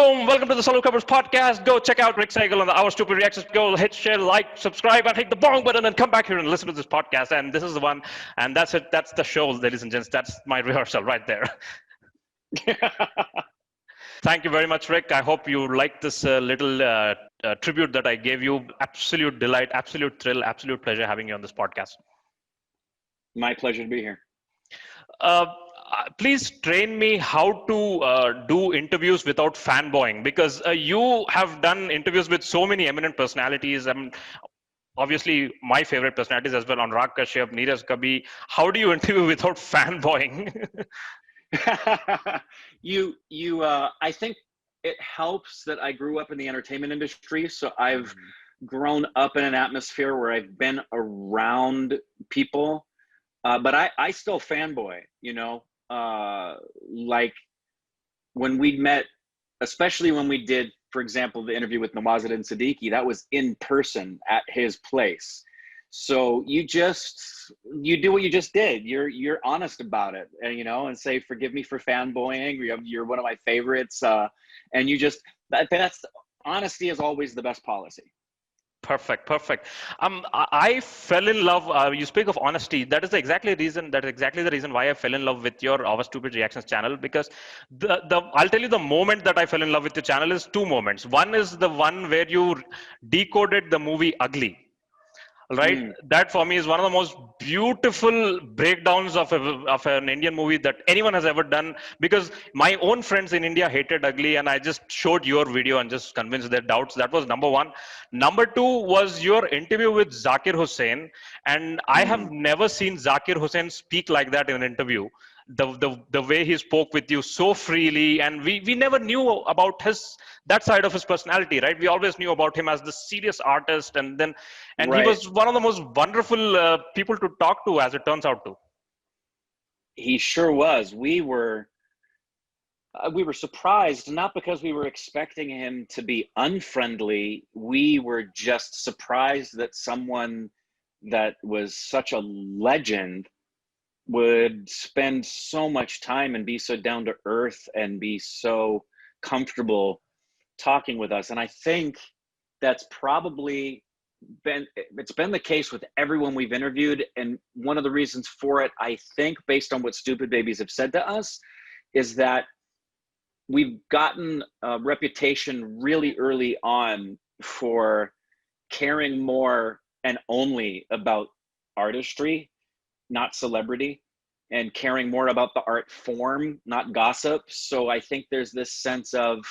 Boom! Welcome to the Sollu Kaburz podcast. Go check out Rick Segall on the Our Stupid Reactions. Go hit share, like, subscribe, and hit the bong button and come back here and listen to this podcast. And this is the one. And that's it. That's the show, ladies and gents. That's my rehearsal right there. Thank you very much, Rick. I hope you liked this little tribute that I gave you. Absolute delight, absolute thrill, absolute pleasure having you on this podcast. My pleasure to be here. Please train me how to do interviews without fanboying, because you have done interviews with so many eminent personalities. Obviously, my favorite personalities as well, Anurag Kashyap, Neeraj Kabi. How do you interview without fanboying? I think it helps that I grew up in the entertainment industry. So I've grown up in an atmosphere where I've been around people. But I still fanboy, like when we met, especially when we did, for example, the interview with Nawazuddin Siddiqui, that was in person at his place. So you do what you just did. You're honest about it, and say, forgive me for fanboying. You're one of my favorites. And that's honesty is always the best policy. Perfect. I fell in love. You speak of honesty. That is exactly the reason why I fell in love with your Our Stupid Reactions channel. Because I'll tell you, the moment that I fell in love with your channel is two moments. One is the one where you decoded the movie Ugly. Right, that for me is one of the most beautiful breakdowns of an Indian movie that anyone has ever done. Because my own friends in India hated Ugly, and I just showed your video and just convinced their doubts. That was number one. Number two was your interview with Zakir Hussein, and I have never seen Zakir Hussein speak like that in an interview. The way he spoke with you so freely, and we never knew about that side of his personality, right? We always knew about him as the serious artist, and right. He was one of the most wonderful people to talk to, as it turns out to. He sure was. We were surprised, not because we were expecting him to be unfriendly. We were just surprised that someone that was such a legend would spend so much time and be so down to earth and be so comfortable talking with us. And I think that's probably been the case with everyone we've interviewed. And one of the reasons for it, I think, based on what Stupid Babies have said to us, is that we've gotten a reputation really early on for caring more and only about artistry, not celebrity, and caring more about the art form, not gossip. So I think there's this sense of,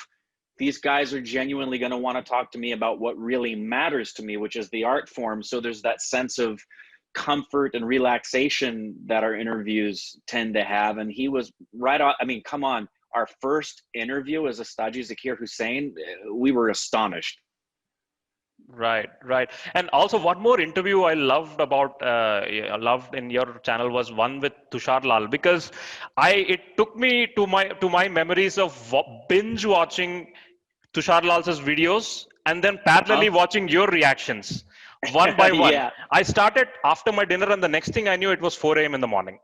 these guys are genuinely going to want to talk to me about what really matters to me, which is the art form. So there's that sense of comfort and relaxation that our interviews tend to have. And he was right on. I mean, come on, our first interview as Ustaji Zakir Hussein, we were astonished. Right. And also, one more interview I loved in your channel was one with Tushar Lal, because it took me to my memories of binge watching Tushar Lal's videos and then parallelly watching your reactions one by one. Yeah. I started after my dinner, and the next thing I knew, it was 4 a.m. in the morning.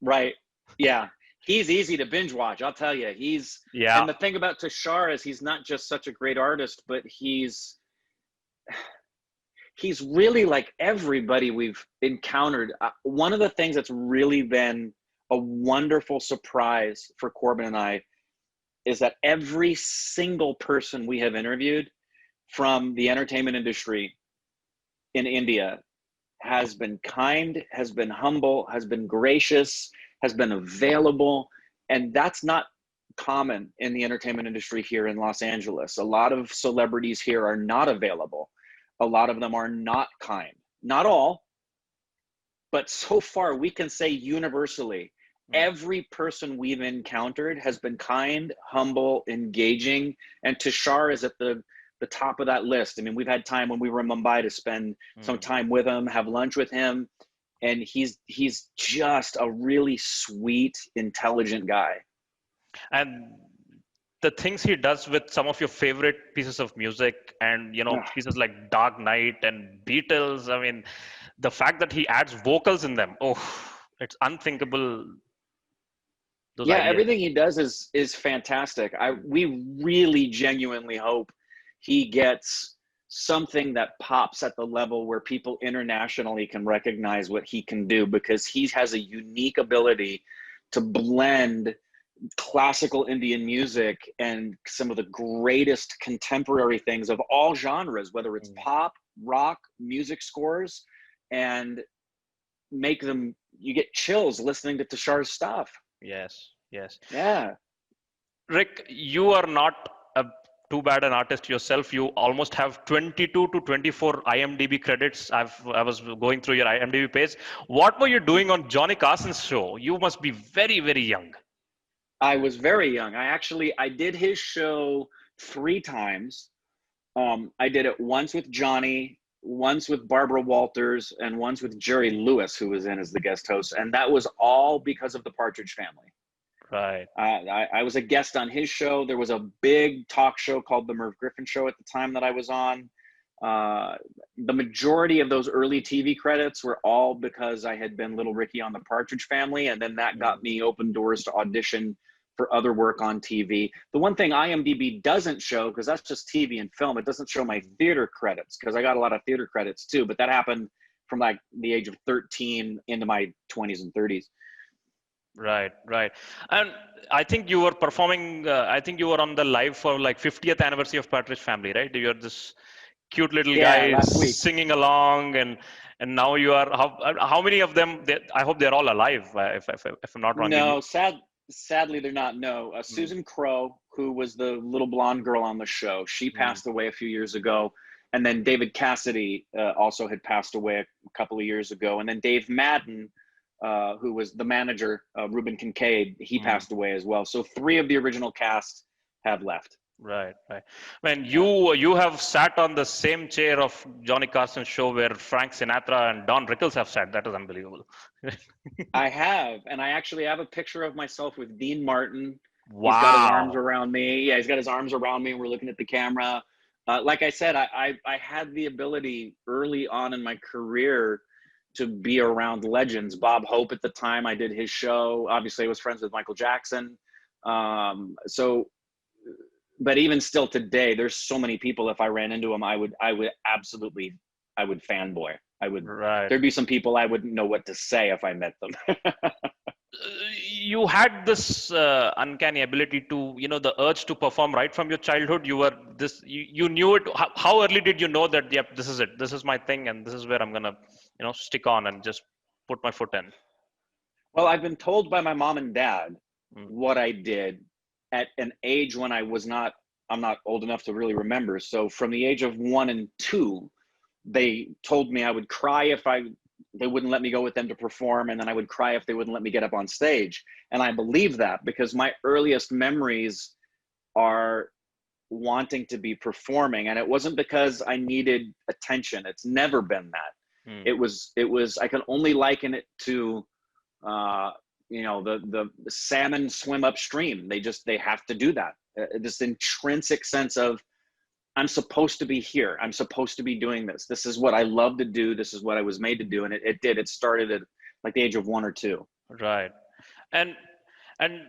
Right. Yeah. He's easy to binge watch, I'll tell you. And the thing about Tushar is he's not just such a great artist, but he's really like everybody we've encountered. One of the things that's really been a wonderful surprise for Korbin and I is that every single person we have interviewed from the entertainment industry in India has been kind, has been humble, has been gracious, has been available. And that's not common in the entertainment industry here in Los Angeles. A lot of celebrities here are not available. A lot of them are not kind. Not all, but so far we can say universally, every person we've encountered has been kind, humble, engaging, and Tushar is at the top of that list. I mean, we've had time when we were in Mumbai to spend some time with him, have lunch with him, and he's just a really sweet, intelligent guy. And the things he does with some of your favorite pieces of music, and pieces like Dark Knight and Beatles, I mean, the fact that he adds vocals in them, it's unthinkable. those Yeah, ideas. everything he does is fantastic. We really genuinely hope he gets something that pops at the level where people internationally can recognize what he can do, because he has a unique ability to blend classical Indian music and some of the greatest contemporary things of all genres, whether it's pop, rock, music scores, and make them, you get chills listening to Tushar's stuff. Yes, yes. Yeah. Rick, you are not a too bad an artist yourself. You almost have 22 to 24 IMDb credits. I was going through your IMDb page. What were you doing on Johnny Carson's show? You must be very, very young. I was very young. I did his show 3 times. I did it once with Johnny, once with Barbara Walters, and once with Jerry Lewis, who was in as the guest host. And that was all because of the Partridge Family. Right. I was a guest on his show. There was a big talk show called The Merv Griffin Show at the time that I was on. The majority of those early TV credits were all because I had been Little Ricky on the Partridge Family. And then that got me open doors to audition for other work on TV. The one thing IMDb doesn't show, because that's just TV and film, it doesn't show my theater credits, because I got a lot of theater credits too, but that happened from like the age of 13 into my 20s and 30s. Right, right. And I think you were performing, I think you were on the live for like 50th anniversary of Pattridge Family, right? You're this cute little Yeah, guy last week. singing along, and now you are, how many of them, I hope they're all alive, if I'm not wrong. No, sadly they're not. No, Mm, Susan Crowe, who was the little blonde girl on the show, she mm. passed away a few years ago. And then David Cassidy also had passed away a couple of years ago. And then Dave Madden, who was the manager, Reuben Kincaid, he passed away as well. So 3 of the original cast have left. Right, right. Man, Yeah. you have sat on the same chair of Johnny Carson's show where Frank Sinatra and Don Rickles have sat. That is unbelievable. I have, and I actually have a picture of myself with Dean Martin. He's got his arms Wow. around me. Yeah, he's got his arms around me, and we're looking at the camera. Like I said, I had the ability early on in my career to be around legends. Bob Hope at the time, I did his show. Obviously, I was friends with Michael Jackson. But even still today, there's so many people. If I ran into them, I would absolutely, I would fanboy. Right. There'd be some people I wouldn't know what to say if I met them. You had this uncanny ability to, the urge to perform right from your childhood. You were this, you knew it. How early did you know that, yep, this is it. This is my thing, and this is where I'm gonna, stick on and just put my foot in. Well, I've been told by my mom and dad Mm, what I did at an age when I'm not old enough to really remember. So from the age of 1 and 2, they told me I would cry if they wouldn't let me go with them to perform, and then I would cry if they wouldn't let me get up on stage. And I believe that, because my earliest memories are wanting to be performing, and it wasn't because I needed attention. It's never been that. mm. It was I can only liken it to the salmon swim upstream. They have to do that. This intrinsic sense of, I'm supposed to be here. I'm supposed to be doing this. This is what I love to do. This is what I was made to do. And it did. It started at like the age of 1 or 2. Right. And and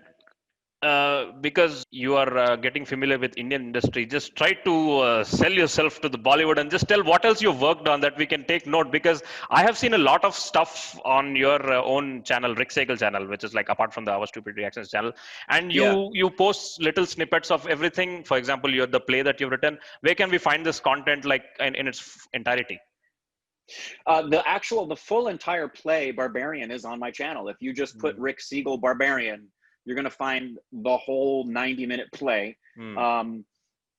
because you are getting familiar with Indian industry, just try to sell yourself to the Bollywood and just tell what else you've worked on that we can take note. Because I have seen a lot of stuff on your own channel, Rick Segall channel, which is like apart from the Our Stupid Reactions channel, and Yeah. you post little snippets of everything. For example, the play that you've written. Where can we find this content like in its entirety? The full entire play Barbarian is on my channel. If you just put Mm, Rick Segall Barbarian, you're going to find the whole 90-minute play. mm,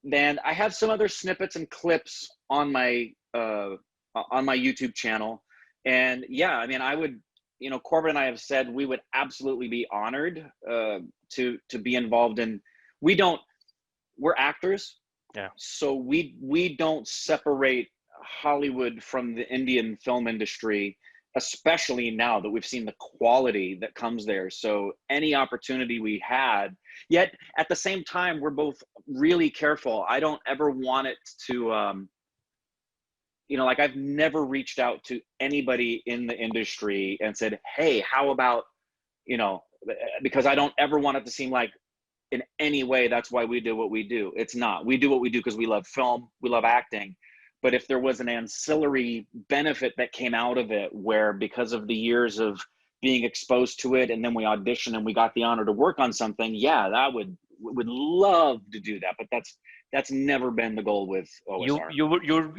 Then I have some other snippets and clips on my YouTube channel. And yeah, I mean, Korbin and I have said we would absolutely be honored to be involved in. We're actors, yeah. so we don't separate Hollywood from the Indian film industry, especially now that we've seen the quality that comes there. So any opportunity we had, yet at the same time, we're both really careful. I don't ever want it to, like I've never reached out to anybody in the industry and said, hey, how about, because I don't ever want it to seem like in any way that's why we do what we do. It's not. We do what we do because we love film, we love acting. But if there was an ancillary benefit that came out of it, where because of the years of being exposed to it, and then we auditioned and we got the honor to work on something, yeah, that would love to do that. But that's never been the goal with OSR.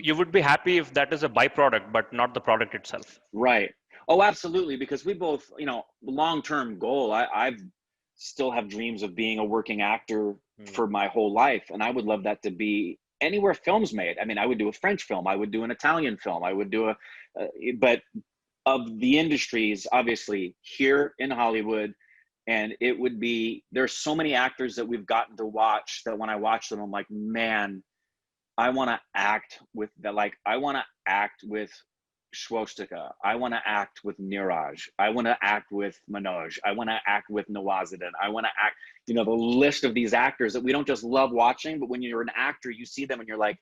You would be happy if that is a byproduct, but not the product itself. Right. Oh, absolutely. Because we both, long-term goal. I've still have dreams of being a working actor for my whole life, and I would love that to be anywhere film's made. I mean, I would do a French film, I would do an Italian film, I would do but of the industries, obviously here in Hollywood, and it would be, there's so many actors that we've gotten to watch that when I watch them, I'm like, man, I want to act with that. Like, I want to act with Swastika. I want to act with Niraj. I want to act with Manoj. I want to act with Nawazuddin. I want to act, the list of these actors that we don't just love watching, but when you're an actor, you see them and you're like,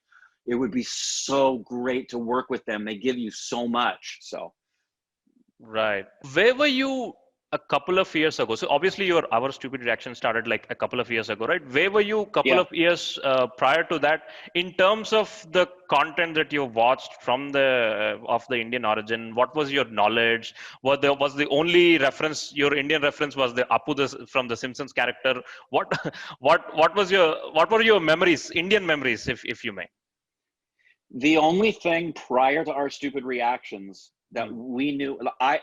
it would be so great to work with them. They give you so much. So. Right. Where were you a couple of years ago? So obviously Our Stupid Reaction started like a couple of years ago, right? Where were you a couple of years prior to that in terms of the content that you watched from of the Indian origin? What was your knowledge? Was the only reference, your Indian reference was the Apu from the Simpsons character? What were your memories, Indian memories, if you may? The only thing prior to Our Stupid Reactions that we knew, I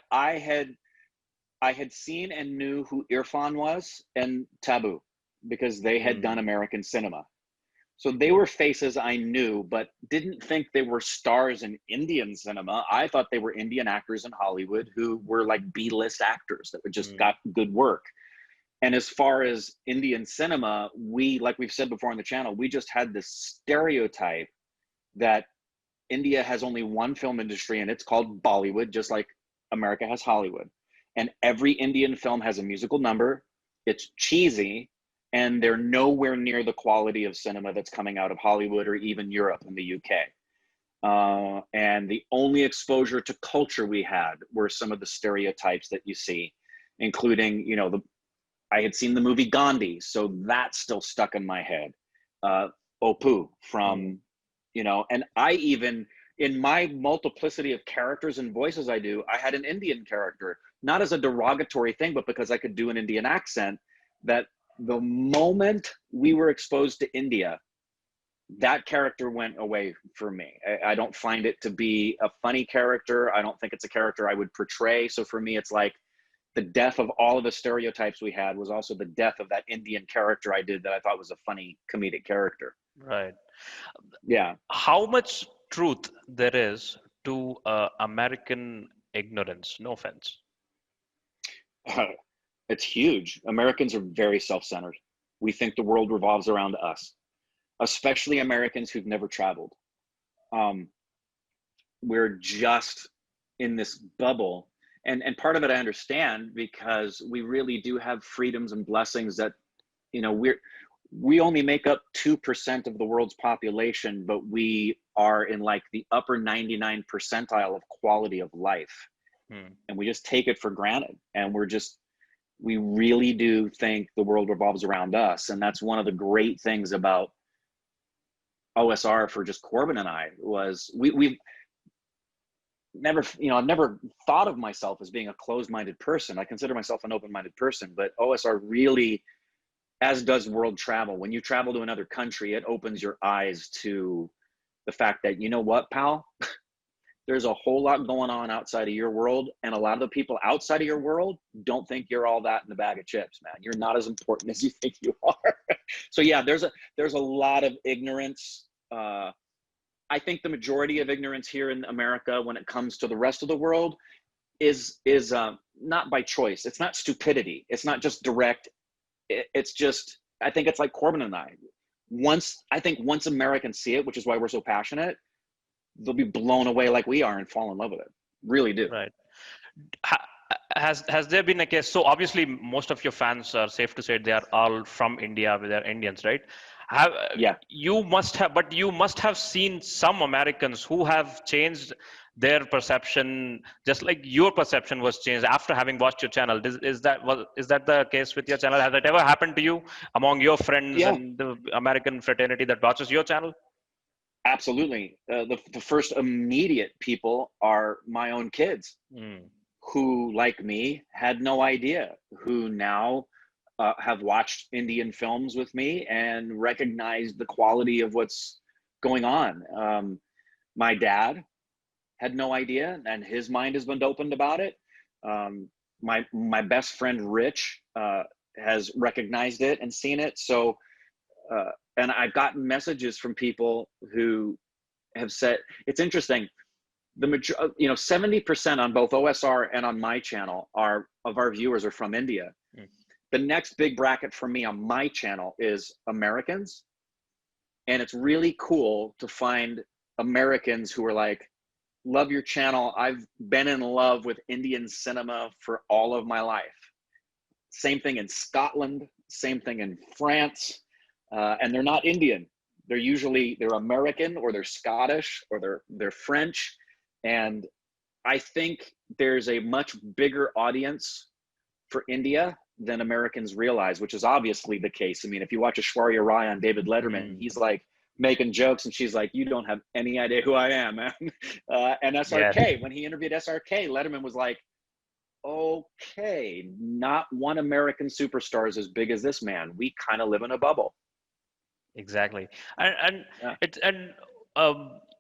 had seen and knew who Irfan was and Taboo, because they had done American cinema. So they were faces I knew, but didn't think they were stars in Indian cinema. I thought they were Indian actors in Hollywood who were like B-list actors that just got good work. And as far as Indian cinema, like we've said before on the channel, we just had this stereotype that India has only one film industry, and it's called Bollywood, just like America has Hollywood. And every Indian film has a musical number. It's cheesy, and they're nowhere near the quality of cinema that's coming out of Hollywood or even Europe and the UK. And the only exposure to culture we had were some of the stereotypes that you see, including, I had seen the movie Gandhi, so that's still stuck in my head. Opu from, and I even, in my multiplicity of characters and voices I do, I had an Indian character, not as a derogatory thing, but because I could do an Indian accent, that the moment we were exposed to India, that character went away for me. I don't find it to be a funny character. I don't think it's a character I would portray. So for me, it's like the death of all of the stereotypes we had was also the death of that Indian character I did that I thought was a funny comedic character. Right. Yeah. How much truth there is to American ignorance? No offense. It's huge. Americans are very self-centered. We think the world revolves around us, especially Americans who've never traveled. We're just in this bubble. And part of it I understand, because we really do have freedoms and blessings that, we only make up 2% of the world's population, but we are in like the upper 99 percentile of quality of life. And we just take it for granted. And we really do think the world revolves around us. And that's one of the great things about OSR for just Korbin and I was we've never, I've never thought of myself as being a closed-minded person. I consider myself an open-minded person, but OSR really, as does world travel. When you travel to another country, it opens your eyes to the fact that, you know what, pal? There's a whole lot going on outside of your world. And a lot of the people outside of your world don't think you're all that in a bag of chips, man. You're not as important as you think you are. So yeah, there's a lot of ignorance. I think the majority of ignorance here in America when it comes to the rest of the world is not by choice. It's not stupidity. It's not just direct. It's just, I think it's like Korbin and I. Once Americans see it, which is why we're so passionate, they'll be blown away like we are and fall in love with it. Really do. Right. Has there been a case? So obviously most of your fans are, safe to say, they are all from India, they're Indians, right? Yeah. You must have seen some Americans who have changed their perception, just like your perception was changed after having watched your channel. Is that the case with your channel? Has it ever happened to you among your friends Yeah, and the American fraternity that watches your channel? absolutely. The first immediate people are my own kids, Mm. who, like me, had no idea, who now have watched Indian films with me and recognize the quality of what's going on. My dad had no idea, and his mind has been opened about it. My best friend Rich has recognized it and seen it. So, and I've gotten messages from people who have said, it's interesting. 70% on both OSR and on my channel of our viewers are from India. Mm. The next big bracket for me on my channel is Americans. And it's really cool to find Americans who are like, love your channel. I've been in love with Indian cinema for all of my life. Same thing in Scotland, same thing in France. And they're not Indian. They're American, or they're Scottish, or they're French. And I think there's a much bigger audience for India than Americans realize, which is obviously the case. I mean, if you watch Aishwarya Rai on David Letterman, he's like making jokes and she's like, you don't have any idea who I am, man. And Yes. SRK, when he interviewed SRK, Letterman was like, okay, not one American superstar is as big as this man. We kind of live in a bubble. Exactly. And Yeah. it's and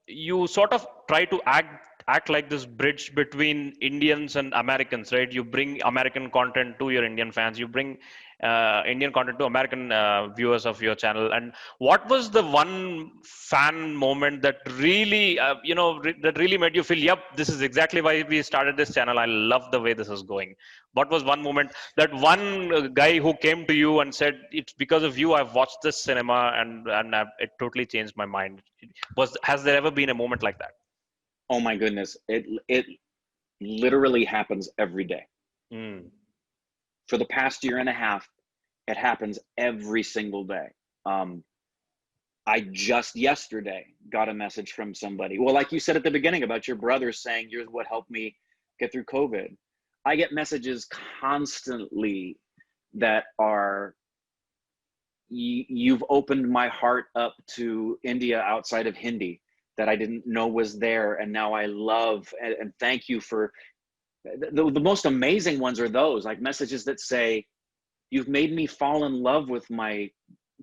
you sort of try to act like this bridge between Indians and Americans, right? You bring American content to your Indian fans. You bring Indian content to American viewers of your channel. And what was the one fan moment that really, that really made you feel, yep, this is exactly why we started this channel. I love the way this is going. What was one moment, that one guy who came to you and said, it's because of you I've watched this cinema and it totally changed my mind? Has there ever been a moment like that? Oh my goodness. It literally happens every day. Mm. For the past year and a half, it happens every single day. I just yesterday got a message from somebody. Well, like you said at the beginning about your brother saying, you're what helped me get through COVID. I get messages constantly that are, you've opened my heart up to India outside of Hindi that I didn't know was there. And now I love, and thank you for, the most amazing ones are those, like messages that say, you've made me fall in love with my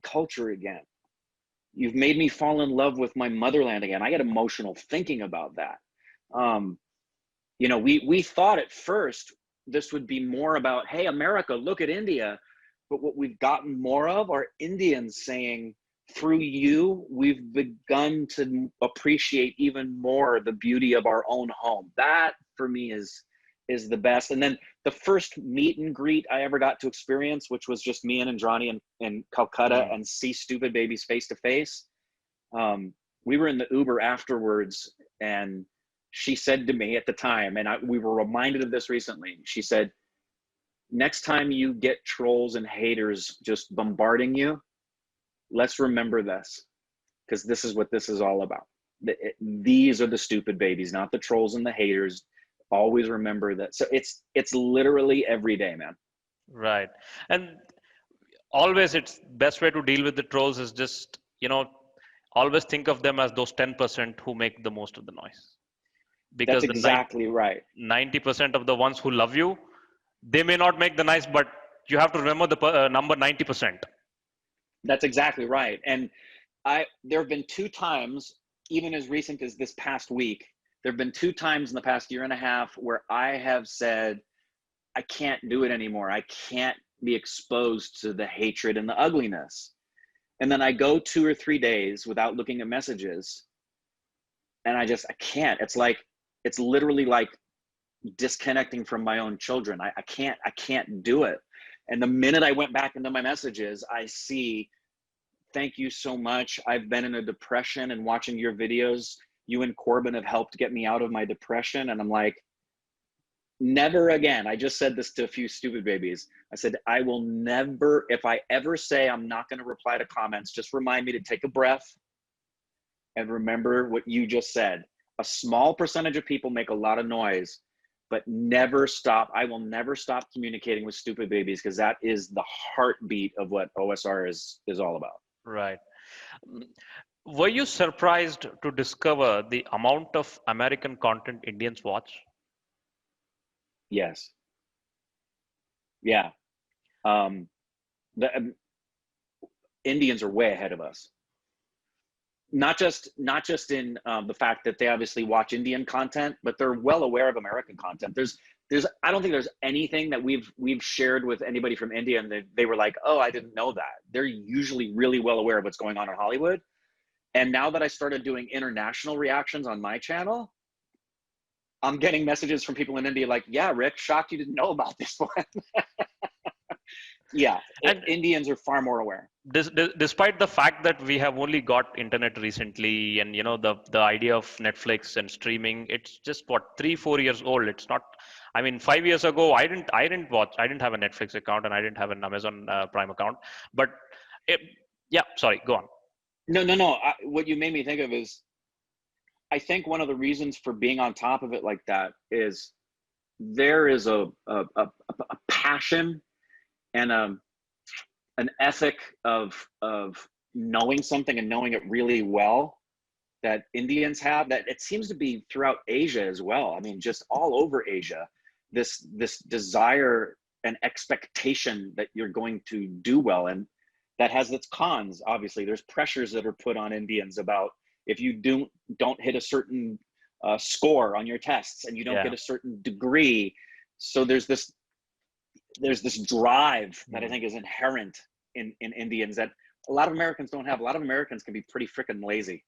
culture again. You've made me fall in love with my motherland again. I get emotional thinking about that. We thought at first this would be more about, hey, America, look at India. But what we've gotten more of are Indians saying, through you, we've begun to appreciate even more the beauty of our own home. That for me is the best. And then the first meet and greet I ever got to experience, which was just me and Andrani in Calcutta, and see Stupid Babies face to face. We were in the Uber afterwards, and she said to me at the time, and we were reminded of this recently, she said, next time you get trolls and haters just bombarding you, let's remember this, because this is what this is all about. These are the stupid babies, not the trolls and the haters. Always remember that. So it's literally every day, man. Right. And always, it's best way to deal with the trolls is just, always think of them as those 10% who make the most of the noise. Because That's exactly right. 90% of the ones who love you, they may not make the noise, but you have to remember the number 90%. That's exactly right. And there have been 2 times, even as recent as this past week, there have been 2 times in the past year and a half where I have said, I can't do it anymore. I can't be exposed to the hatred and the ugliness. And then I go 2 or 3 days without looking at messages. And I can't. It's literally like disconnecting from my own children. I can't do it. And the minute I went back into my messages, I see, thank you so much. I've been in a depression, and watching your videos, you and Korbin have helped get me out of my depression. And I'm like, never again. I just said this to a few stupid babies. I said, I will never, if I ever say I'm not going to reply to comments, just remind me to take a breath and remember what you just said. a small percentage of people make a lot of noise, but never stop. I will never stop communicating with stupid babies, because that is the heartbeat of what OSR is all about. Right. Were you surprised to discover the amount of American content Indians watch? Yes. Yeah. The Indians are way ahead of us. Not just in the fact that they obviously watch Indian content, but they're well aware of American content. There's I don't think there's anything that we've shared with anybody from India and they were like, oh, I didn't know that. They're usually really well aware of what's going on in Hollywood. And now that I started doing international reactions on my channel, I'm getting messages from people in India like, yeah, Rick, shocked you didn't know about this one. Yeah, and Indians are far more aware. Despite the fact that we have only got internet recently, and the idea of Netflix and streaming, it's just what, 3-4 years old. It's not. I mean, 5 years ago, I didn't have a Netflix account and I didn't have an Amazon Prime account. But yeah, sorry, go on. No. What you made me think of is, I think one of the reasons for being on top of it like that is there is a passion and an ethic of knowing something and knowing it really well that Indians have, that it seems to be throughout Asia as well. I mean, just all over Asia, this desire and expectation that you're going to do well. And that has its cons. Obviously, there's pressures that are put on Indians about if you don't hit a certain score on your tests and you don't get a certain degree. So there's this drive that I think is inherent in Indians that a lot of Americans don't have. A lot of Americans can be pretty freaking lazy.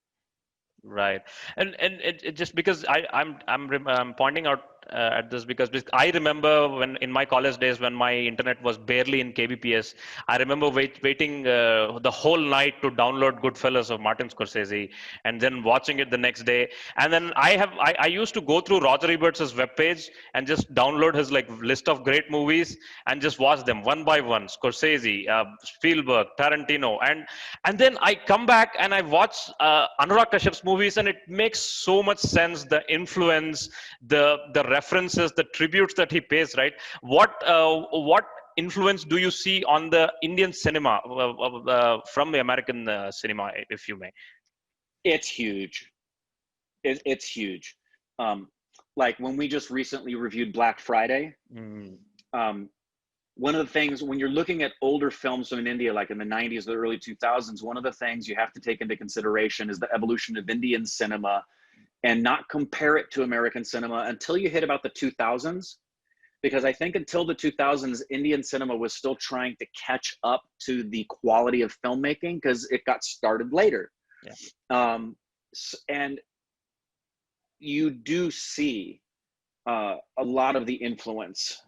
Right, and it just because I'm pointing out at this because I remember when in my college days when my internet was barely in kbps, I remember waiting the whole night to download Goodfellas of Martin Scorsese and then watching it the next day. And then I used to go through Roger Ebert's webpage and just download his like list of great movies and just watch them one by one. Scorsese, Spielberg, Tarantino, and then I come back and I watch Anurag Kashyap's movies, and it makes so much sense. The influence, the references, the tributes that he pays, right? What influence do you see on the Indian cinema from the American cinema, if you may? It's huge. It's huge. Like when we just recently reviewed Black Friday, one of the things when you're looking at older films from India, like in the 90s, the early 2000s, one of the things you have to take into consideration is the evolution of Indian cinema and not compare it to American cinema until you hit about the 2000s. Because I think until the 2000s, Indian cinema was still trying to catch up to the quality of filmmaking because it got started later. Yeah. And you do see a lot of the influence,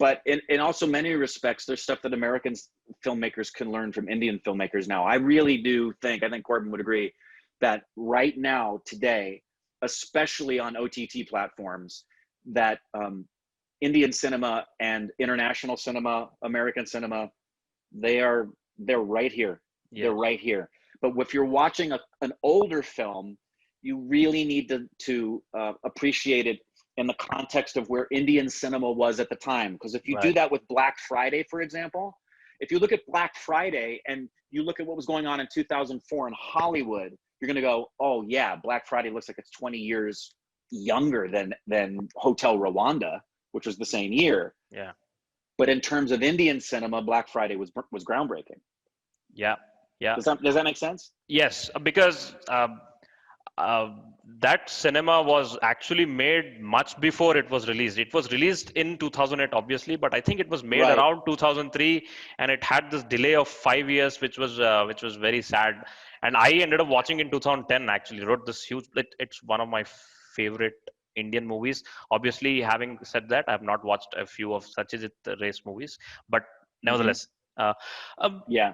but in also many respects, there's stuff that American filmmakers can learn from Indian filmmakers now. I really do think, I think Korbin would agree, that right now, today, especially on OTT platforms, that Indian cinema and international cinema, American cinema, they're right here. Yeah. They're right here. But if you're watching an older film, you really need to appreciate it in the context of where Indian cinema was at the time. Because if you do that with Black Friday, for example, if you look at Black Friday and you look at what was going on in 2004 in Hollywood, you're going to go, oh yeah, Black Friday looks like it's 20 years younger than Hotel Rwanda, which was the same year. Yeah. But in terms of Indian cinema, Black Friday was groundbreaking. Yeah. Yeah. Does that make sense? Yes, because that cinema was actually made much before it was released. It was released in 2008, obviously, but I think it was made around 2003, and it had this delay of 5 years, which was very sad. And I ended up watching in 2010. Actually, wrote this huge. It's one of my favorite Indian movies. Obviously, having said that, I have not watched a few of Satyajit Ray's movies, but nevertheless, yeah.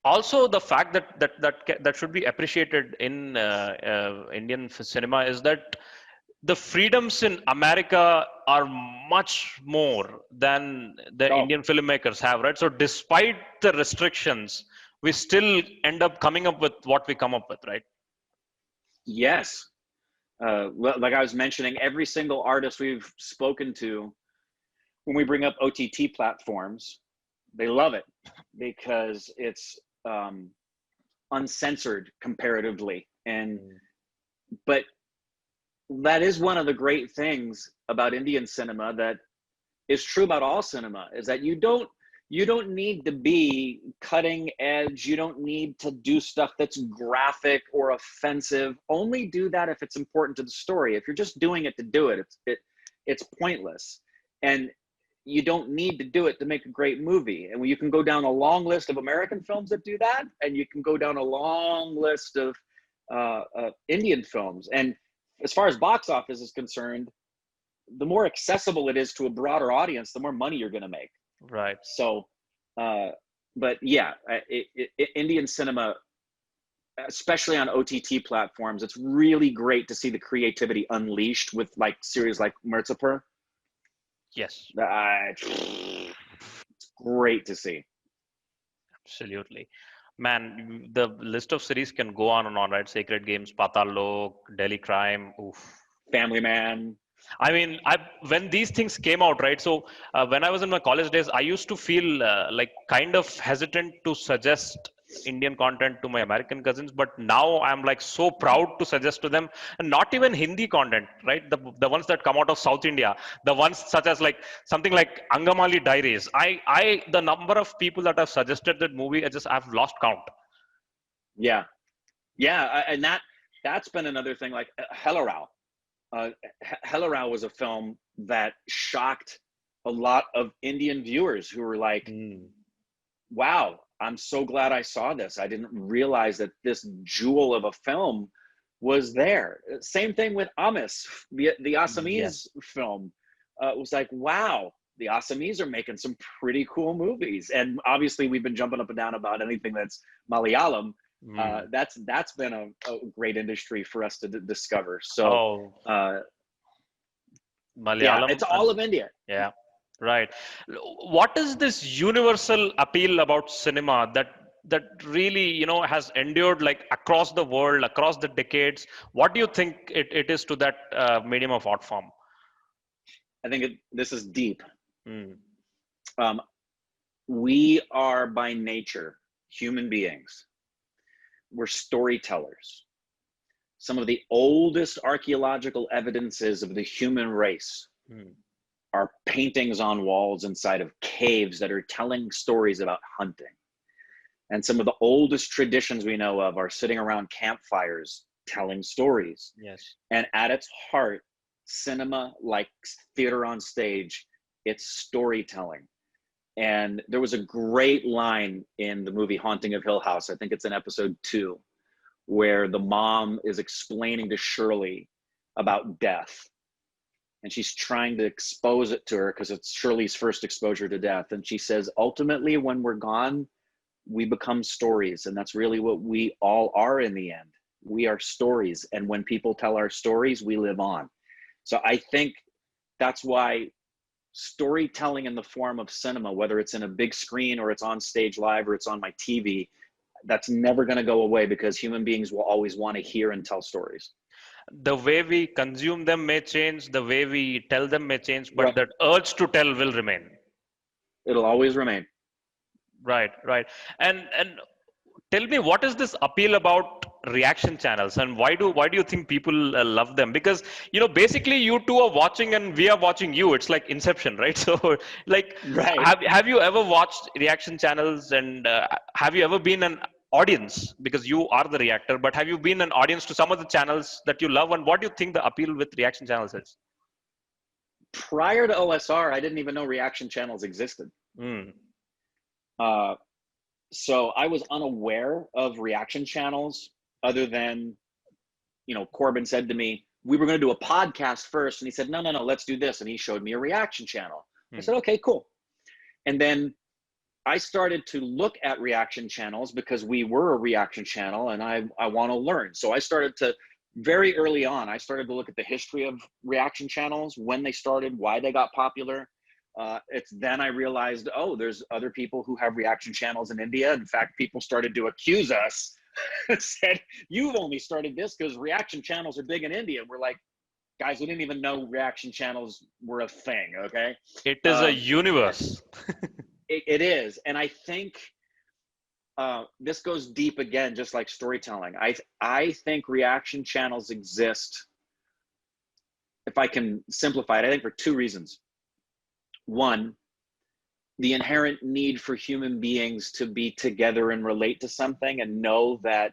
Also, the fact that should be appreciated in Indian cinema is that the freedoms in America are much more than the Indian filmmakers have, right? So despite the restrictions, we still end up coming up with what we come up with, right? Yes. Like I was mentioning, every single artist we've spoken to, when we bring up OTT platforms, they love it because it's uncensored comparatively. But that is one of the great things about Indian cinema that is true about all cinema, is that you don't need to be cutting edge. You don't need to do stuff that's graphic or offensive. Only do that if it's important to the story. If you're just doing it to do it, it's pointless. And you don't need to do it to make a great movie. And you can go down a long list of American films that do that, and you can go down a long list of Indian films. And as far as box office is concerned, the more accessible it is to a broader audience, the more money you're going to make. Right. So, but yeah, Indian cinema, especially on OTT platforms, it's really great to see the creativity unleashed with like series like Mirzapur. Yes. It's great to see. Absolutely. Man, the list of series can go on and on, right? Sacred Games, Patal Lok, Delhi Crime, oof. Family Man. I mean, when these things came out, right? So when I was in my college days, I used to feel like kind of hesitant to suggest Indian content to my American cousins, but now I'm like so proud to suggest to them, and not even Hindi content, right? The ones that come out of South India, the ones such as like something like Angamali Diaries. The number of people that have suggested that movie, I've lost count. Yeah, and that's been another thing. Like Hellarao. Hellarao was a film that shocked a lot of Indian viewers who were like, wow, I'm so glad I saw this. I didn't realize that this jewel of a film was there. Same thing with Amis, the Assamese film. It was like, wow, the Assamese are making some pretty cool movies. And obviously we've been jumping up and down about anything that's Malayalam. That's been a great industry for us to discover. So Malayalam, it's all of India. Yeah, right. What is this universal appeal about cinema that really has endured like across the world, across the decades? What do you think it is to that medium of art form? I think this is deep. We are by nature human beings. We're storytellers. Some of the oldest archaeological evidences of the human race are paintings on walls inside of caves that are telling stories about hunting. And some of the oldest traditions we know of are sitting around campfires telling stories. Yes. And at its heart, cinema, like theater on stage, it's storytelling. And there was a great line in the movie Haunting of Hill House, I think it's in episode 2, where the mom is explaining to Shirley about death. And she's trying to expose it to her because it's Shirley's first exposure to death. And she says, ultimately, when we're gone, we become stories. And that's really what we all are in the end. We are stories. And when people tell our stories, we live on. So I think that's why storytelling in the form of cinema, whether it's in a big screen or it's on stage live or it's on my TV, that's never going to go away because human beings will always want to hear and tell stories. The way we consume them may change, the way we tell them may change, but that urge to tell will remain. It'll always remain. Right. And tell me, what is this appeal about reaction channels, and why do you think people love them? Because basically you two are watching and we are watching you. It's like Inception, right? So like, have you ever watched reaction channels, and have you ever been an audience, because you are the reactor, but have you been an audience to some of the channels that you love, and what do you think the appeal with reaction channels is? Prior to OSR, I didn't even know reaction channels existed. So I was unaware of reaction channels other than, Korbin said to me, we were going to do a podcast first. And he said, no, let's do this. And he showed me a reaction channel. I said, okay, cool. And then I started to look at reaction channels because we were a reaction channel and I want to learn. So I started to, very early on, I started to look at the history of reaction channels, when they started, why they got popular. It's then I realized, there's other people who have reaction channels in India. In fact, people started to accuse us said, you've only started this because reaction channels are big in India. We're like, guys, we didn't even know reaction channels were a thing, okay? It is a universe. It is. And I think this goes deep again, just like storytelling. I think reaction channels exist, if I can simplify it, I think for two reasons. One, the inherent need for human beings to be together and relate to something and know that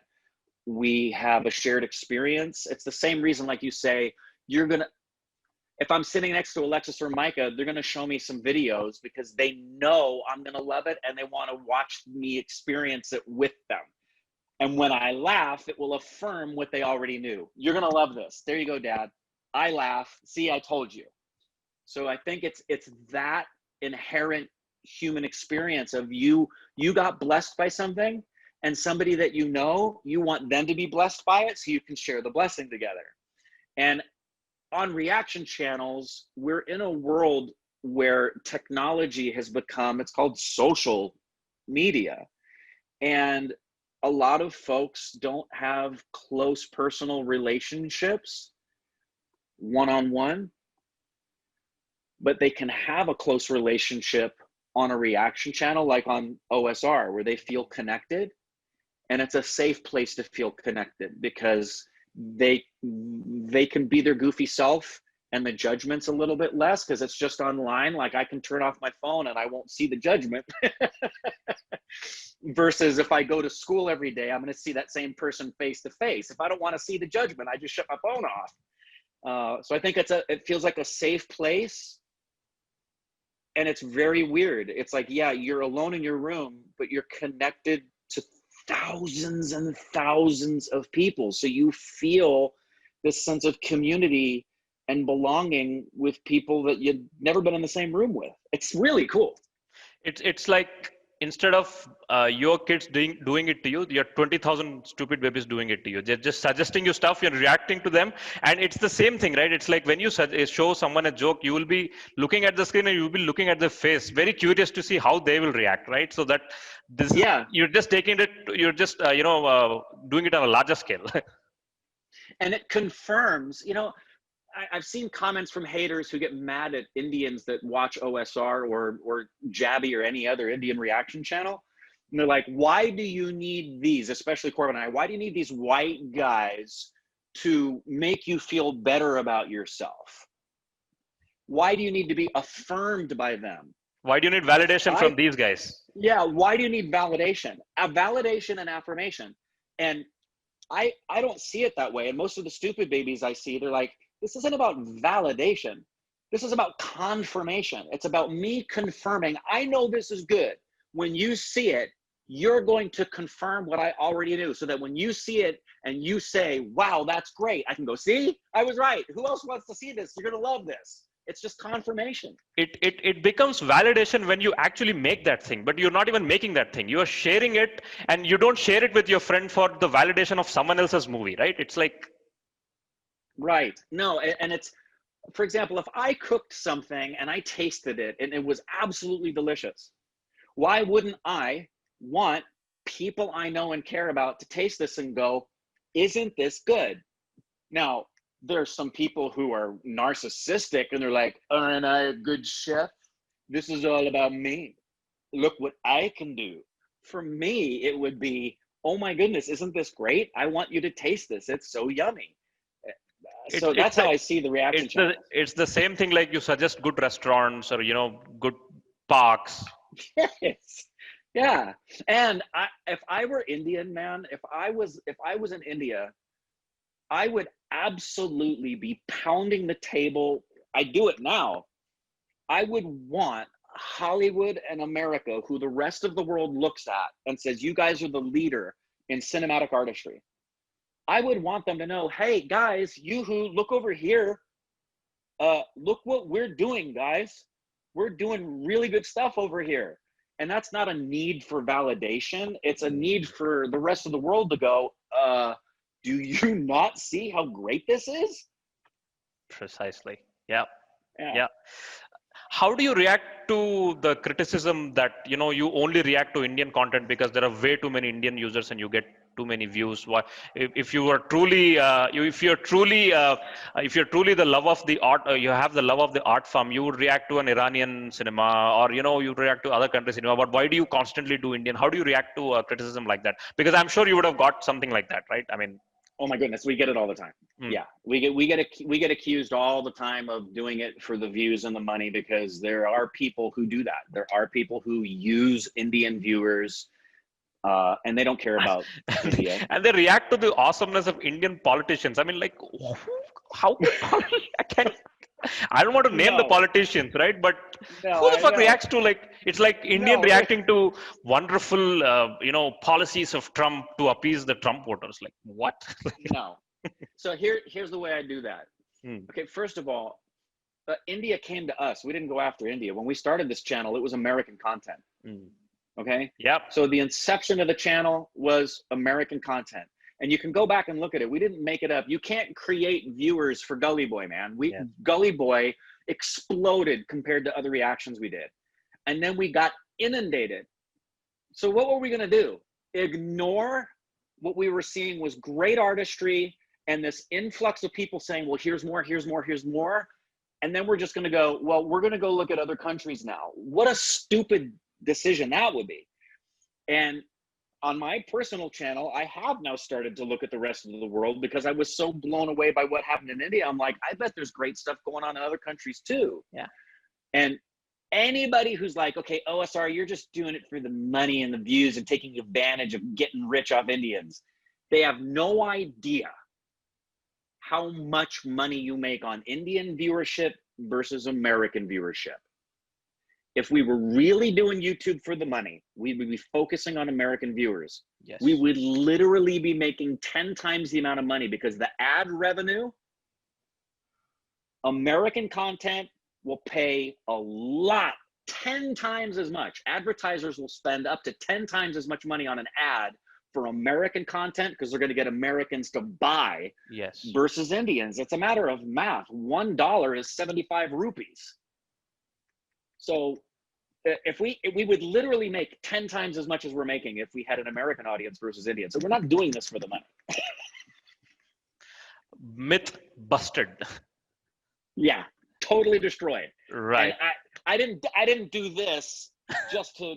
we have a shared experience. It's the same reason, like you say, if I'm sitting next to Alexis or Micah, they're gonna show me some videos because they know I'm gonna love it and they wanna watch me experience it with them. And when I laugh, it will affirm what they already knew. You're gonna love this. There you go, Dad. I laugh. See, I told you. So I think it's that inherent human experience of you got blessed by something, and somebody that you know, you want them to be blessed by it so you can share the blessing together. And on reaction channels, we're in a world where technology has become, it's called social media. And a lot of folks don't have close personal relationships one-on-one, but they can have a close relationship on a reaction channel like on OSR where they feel connected. And it's a safe place to feel connected because they can be their goofy self and the judgment's a little bit less because it's just online. Like I can turn off my phone and I won't see the judgment. Versus if I go to school every day, I'm going to see that same person face to face. If I don't want to see the judgment, I just shut my phone off. So I think it feels like a safe place. And it's very weird. It's like, yeah, you're alone in your room, but you're connected to thousands and thousands of people. So you feel this sense of community and belonging with people that you've never been in the same room with. It's really cool. It's like instead of your kids doing it to you, your 20,000 stupid babies doing it to you. They're just suggesting you stuff, you're reacting to them, and it's the same thing, right? It's like when you show someone a joke, you will be looking at the screen and you'll be looking at their face, very curious to see how they will react, right? So that you're just taking it, you're just doing it on a larger scale. And it confirms, I've seen comments from haters who get mad at Indians that watch OSR or Jabby or any other Indian reaction channel. And they're like, why do you need these, especially Korbin and I, why do you need these white guys to make you feel better about yourself? Why do you need to be affirmed by them? Why do you need validation from these guys? Yeah, why do you need validation? Validation and affirmation. And I don't see it that way. And most of the stupid babies I see, they're like, this isn't about validation. This is about confirmation. It's about me confirming, I know this is good. When you see it, you're going to confirm what I already knew so that when you see it and you say, wow, that's great, I can go, see, I was right. Who else wants to see this? You're going to love this. It's just confirmation. It becomes validation when you actually make that thing, but you're not even making that thing. You are sharing it, and you don't share it with your friend for the validation of someone else's movie, right? It's like... Right. No, and it's, for example, if I cooked something and I tasted it and it was absolutely delicious, why wouldn't I want people I know and care about to taste this and go, isn't this good? Now, there's some people who are narcissistic and they're like, aren't I a good chef? This is all about me. Look what I can do. For me, it would be, oh my goodness, isn't this great? I want you to taste this. It's so yummy. So that's how I see the reaction channel. It's the same thing like you suggest good restaurants or, good parks. Yes. Yeah. And if I were Indian, man, if I was in India, I would absolutely be pounding the table. I do it now. I would want Hollywood and America, who the rest of the world looks at and says, you guys are the leader in cinematic artistry. I would want them to know, hey guys, you who look over here, look what we're doing, guys. We're doing really good stuff over here. And that's not a need for validation. It's a need for the rest of the world to go, do you not see how great this is? Precisely. Yeah. How do you react to the criticism that, you only react to Indian content because there are way too many Indian users and you get too many views. What if you are truly if you're truly the love of the art, you have the love of the art form, you would react to an Iranian cinema, or you react to other countries' cinema. But why do you constantly do Indian? How do you react to criticism like that? Because I'm sure you would have got something like that, right? I mean, oh my goodness, we get it all the time. Yeah, we get accused all the time of doing it for the views and the money, because there are people who do that. There are people who use Indian viewers, and they don't care about India. and they react to the awesomeness of Indian politicians. I mean, like, how could I can't. I don't want to name the No, politicians, right? But no, who the I fuck know. reacts to, like, it's like Indian No, reacting to wonderful, policies of Trump to appease the Trump voters. Like, what? no. So here's the way I do that. Hmm. Okay, first of all, India came to us. We didn't go after India. When we started this channel, it was American content. Okay? Yep. So the inception of the channel was American content. And you can go back and look at it. We didn't make it up. You can't create viewers for Gully Boy, man. Gully Boy exploded compared to other reactions we did. And then we got inundated. So what were we going to do? Ignore what we were seeing was great artistry and this influx of people saying, well, here's more, here's more, here's more. And then we're just going to go, well, we're going to go look at other countries now. What a stupid decision that would be. And on my personal channel, I have now started to look at the rest of the world, because I was so blown away by what happened in India. I'm like, I bet there's great stuff going on in other countries too. Yeah. And anybody who's like, okay, OSR, you're just doing it for the money and the views and taking advantage of getting rich off Indians, they have no idea how much money you make on Indian viewership versus American viewership. If we were really doing YouTube for the money, we would be focusing on American viewers. Yes. We would literally be making 10 times the amount of money, because the ad revenue, American content will pay a lot, 10 times as much. Advertisers will spend up to 10 times as much money on an ad for American content, because they're going to get Americans to buy. Yes. Versus Indians. It's a matter of math. $1 is 75 rupees. So if we would literally make 10 times as much as we're making if we had an American audience versus Indian. So we're not doing this for the money. Myth busted. Yeah, totally destroyed. Right. And I didn't do this just to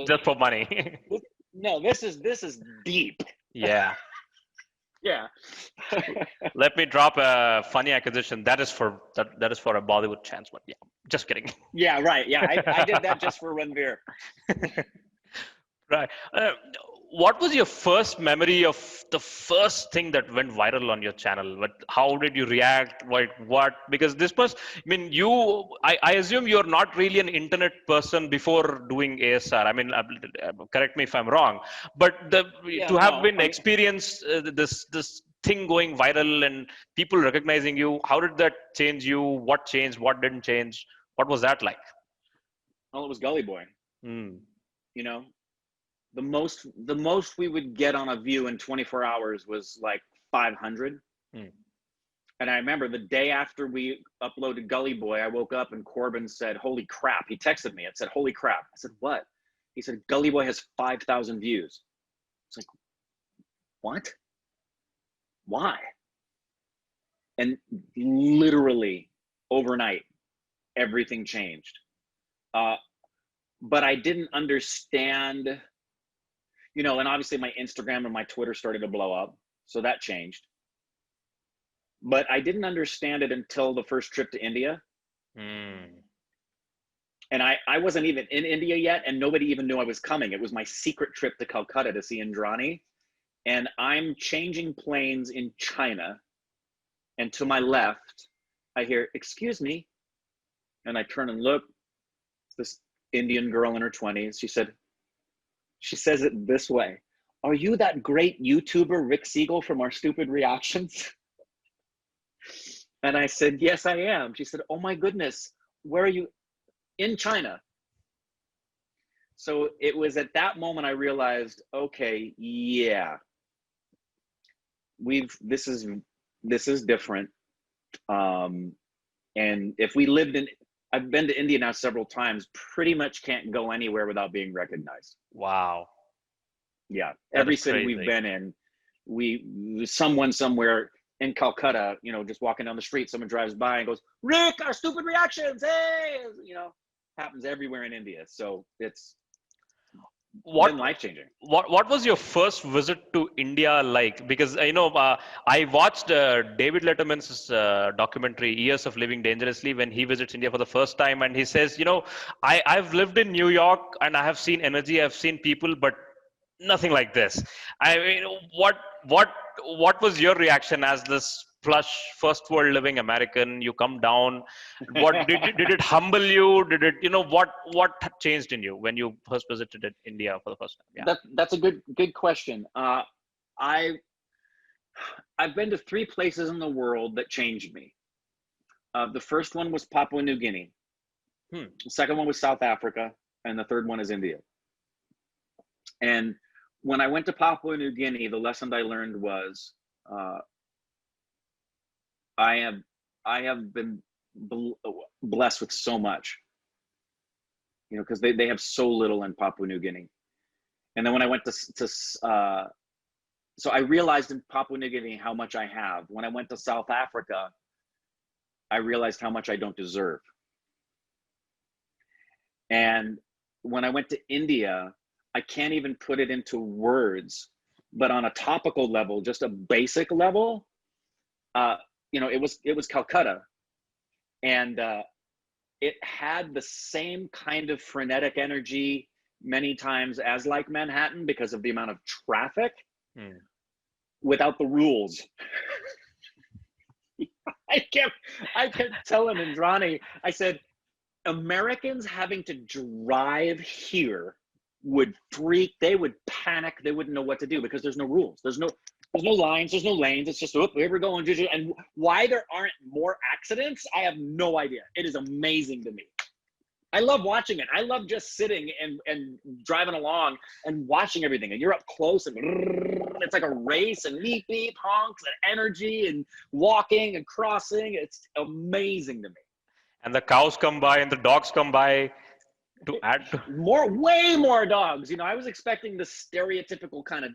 just for money. No, this is deep. Yeah. Yeah. Let me drop a funny acquisition. That is for a Bollywood chance, but yeah, just kidding. Yeah, right. Yeah, I did that just for Ranveer. Right. What was your first memory of the first thing that went viral on your channel? How did you react? What? Because this was, I mean, I assume you're not really an internet person before doing ASR. I mean, correct me if I'm wrong, but experienced this thing going viral and people recognizing you, how did that change you? What changed? What didn't change? What was that like? Well, it was Gully Boy. The most we would get on a view in 24 hours was like 500. And I remember the day after we uploaded Gully Boy, I woke up and Korbin said, holy crap. He texted me and said, holy crap. I said, what? He said, Gully Boy has 5,000 views. It's like, what? Why? And literally overnight, everything changed. But I didn't understand, and obviously my Instagram and my Twitter started to blow up. So that changed. But I didn't understand it until the first trip to India. And I wasn't even in India yet, and nobody even knew I was coming. It was my secret trip to Calcutta to see Indrani. And I'm changing planes in China. And to my left, I hear, excuse me. And I turn and look. It's this Indian girl in her 20s. She says it this way. Are you that great YouTuber, Rick Segall, from our stupid reactions? And I said, yes, I am. She said, oh my goodness, where are you? In China. So it was at that moment I realized, okay, yeah, this is different. And if we lived I've been to India now several times, pretty much can't go anywhere without being recognized. Wow. Yeah. Every city we've been in, someone somewhere in Calcutta, just walking down the street, someone drives by and goes, "Rick, our stupid reactions, hey!" Happens everywhere in India. So it's been life-changing. What was your first visit to India like? Because I watched David Letterman's documentary Years of Living Dangerously when he visits India for the first time, and he says, I've lived in New York and I have seen energy, I've seen people, but nothing like this. I mean, what was your reaction as this plush first world living American? You come down. What did it humble you? Did it what changed in you when you first visited India for the first time? Yeah. That's a good question. I've been to 3 places in the world that changed me. The first one was Papua New Guinea. The second one was South Africa, and the third one is India. And when I went to Papua New Guinea, the lesson I learned was I have been blessed with so much, because they have so little in Papua New Guinea. And then when I went so I realized in Papua New Guinea how much I have. When I went to South Africa, I realized how much I don't deserve. And when I went to India, I can't even put it into words, but on a topical level, just a basic level, it was Calcutta, and it had the same kind of frenetic energy many times as like Manhattan because of the amount of traffic, without the rules. I kept telling Indrani, I said, Americans having to drive here would freak, they would panic, they wouldn't know what to do because there's no rules. There's no lines, there's no lanes. It's just, here we're going. And why there aren't more accidents, I have no idea. It is amazing to me. I love watching it. I love just sitting and driving along and watching everything. And you're up close and it's like a race and beep, beep, honks and energy and walking and crossing. It's amazing to me. And the cows come by and the dogs come by to add to... way more dogs. I was expecting the stereotypical kind of,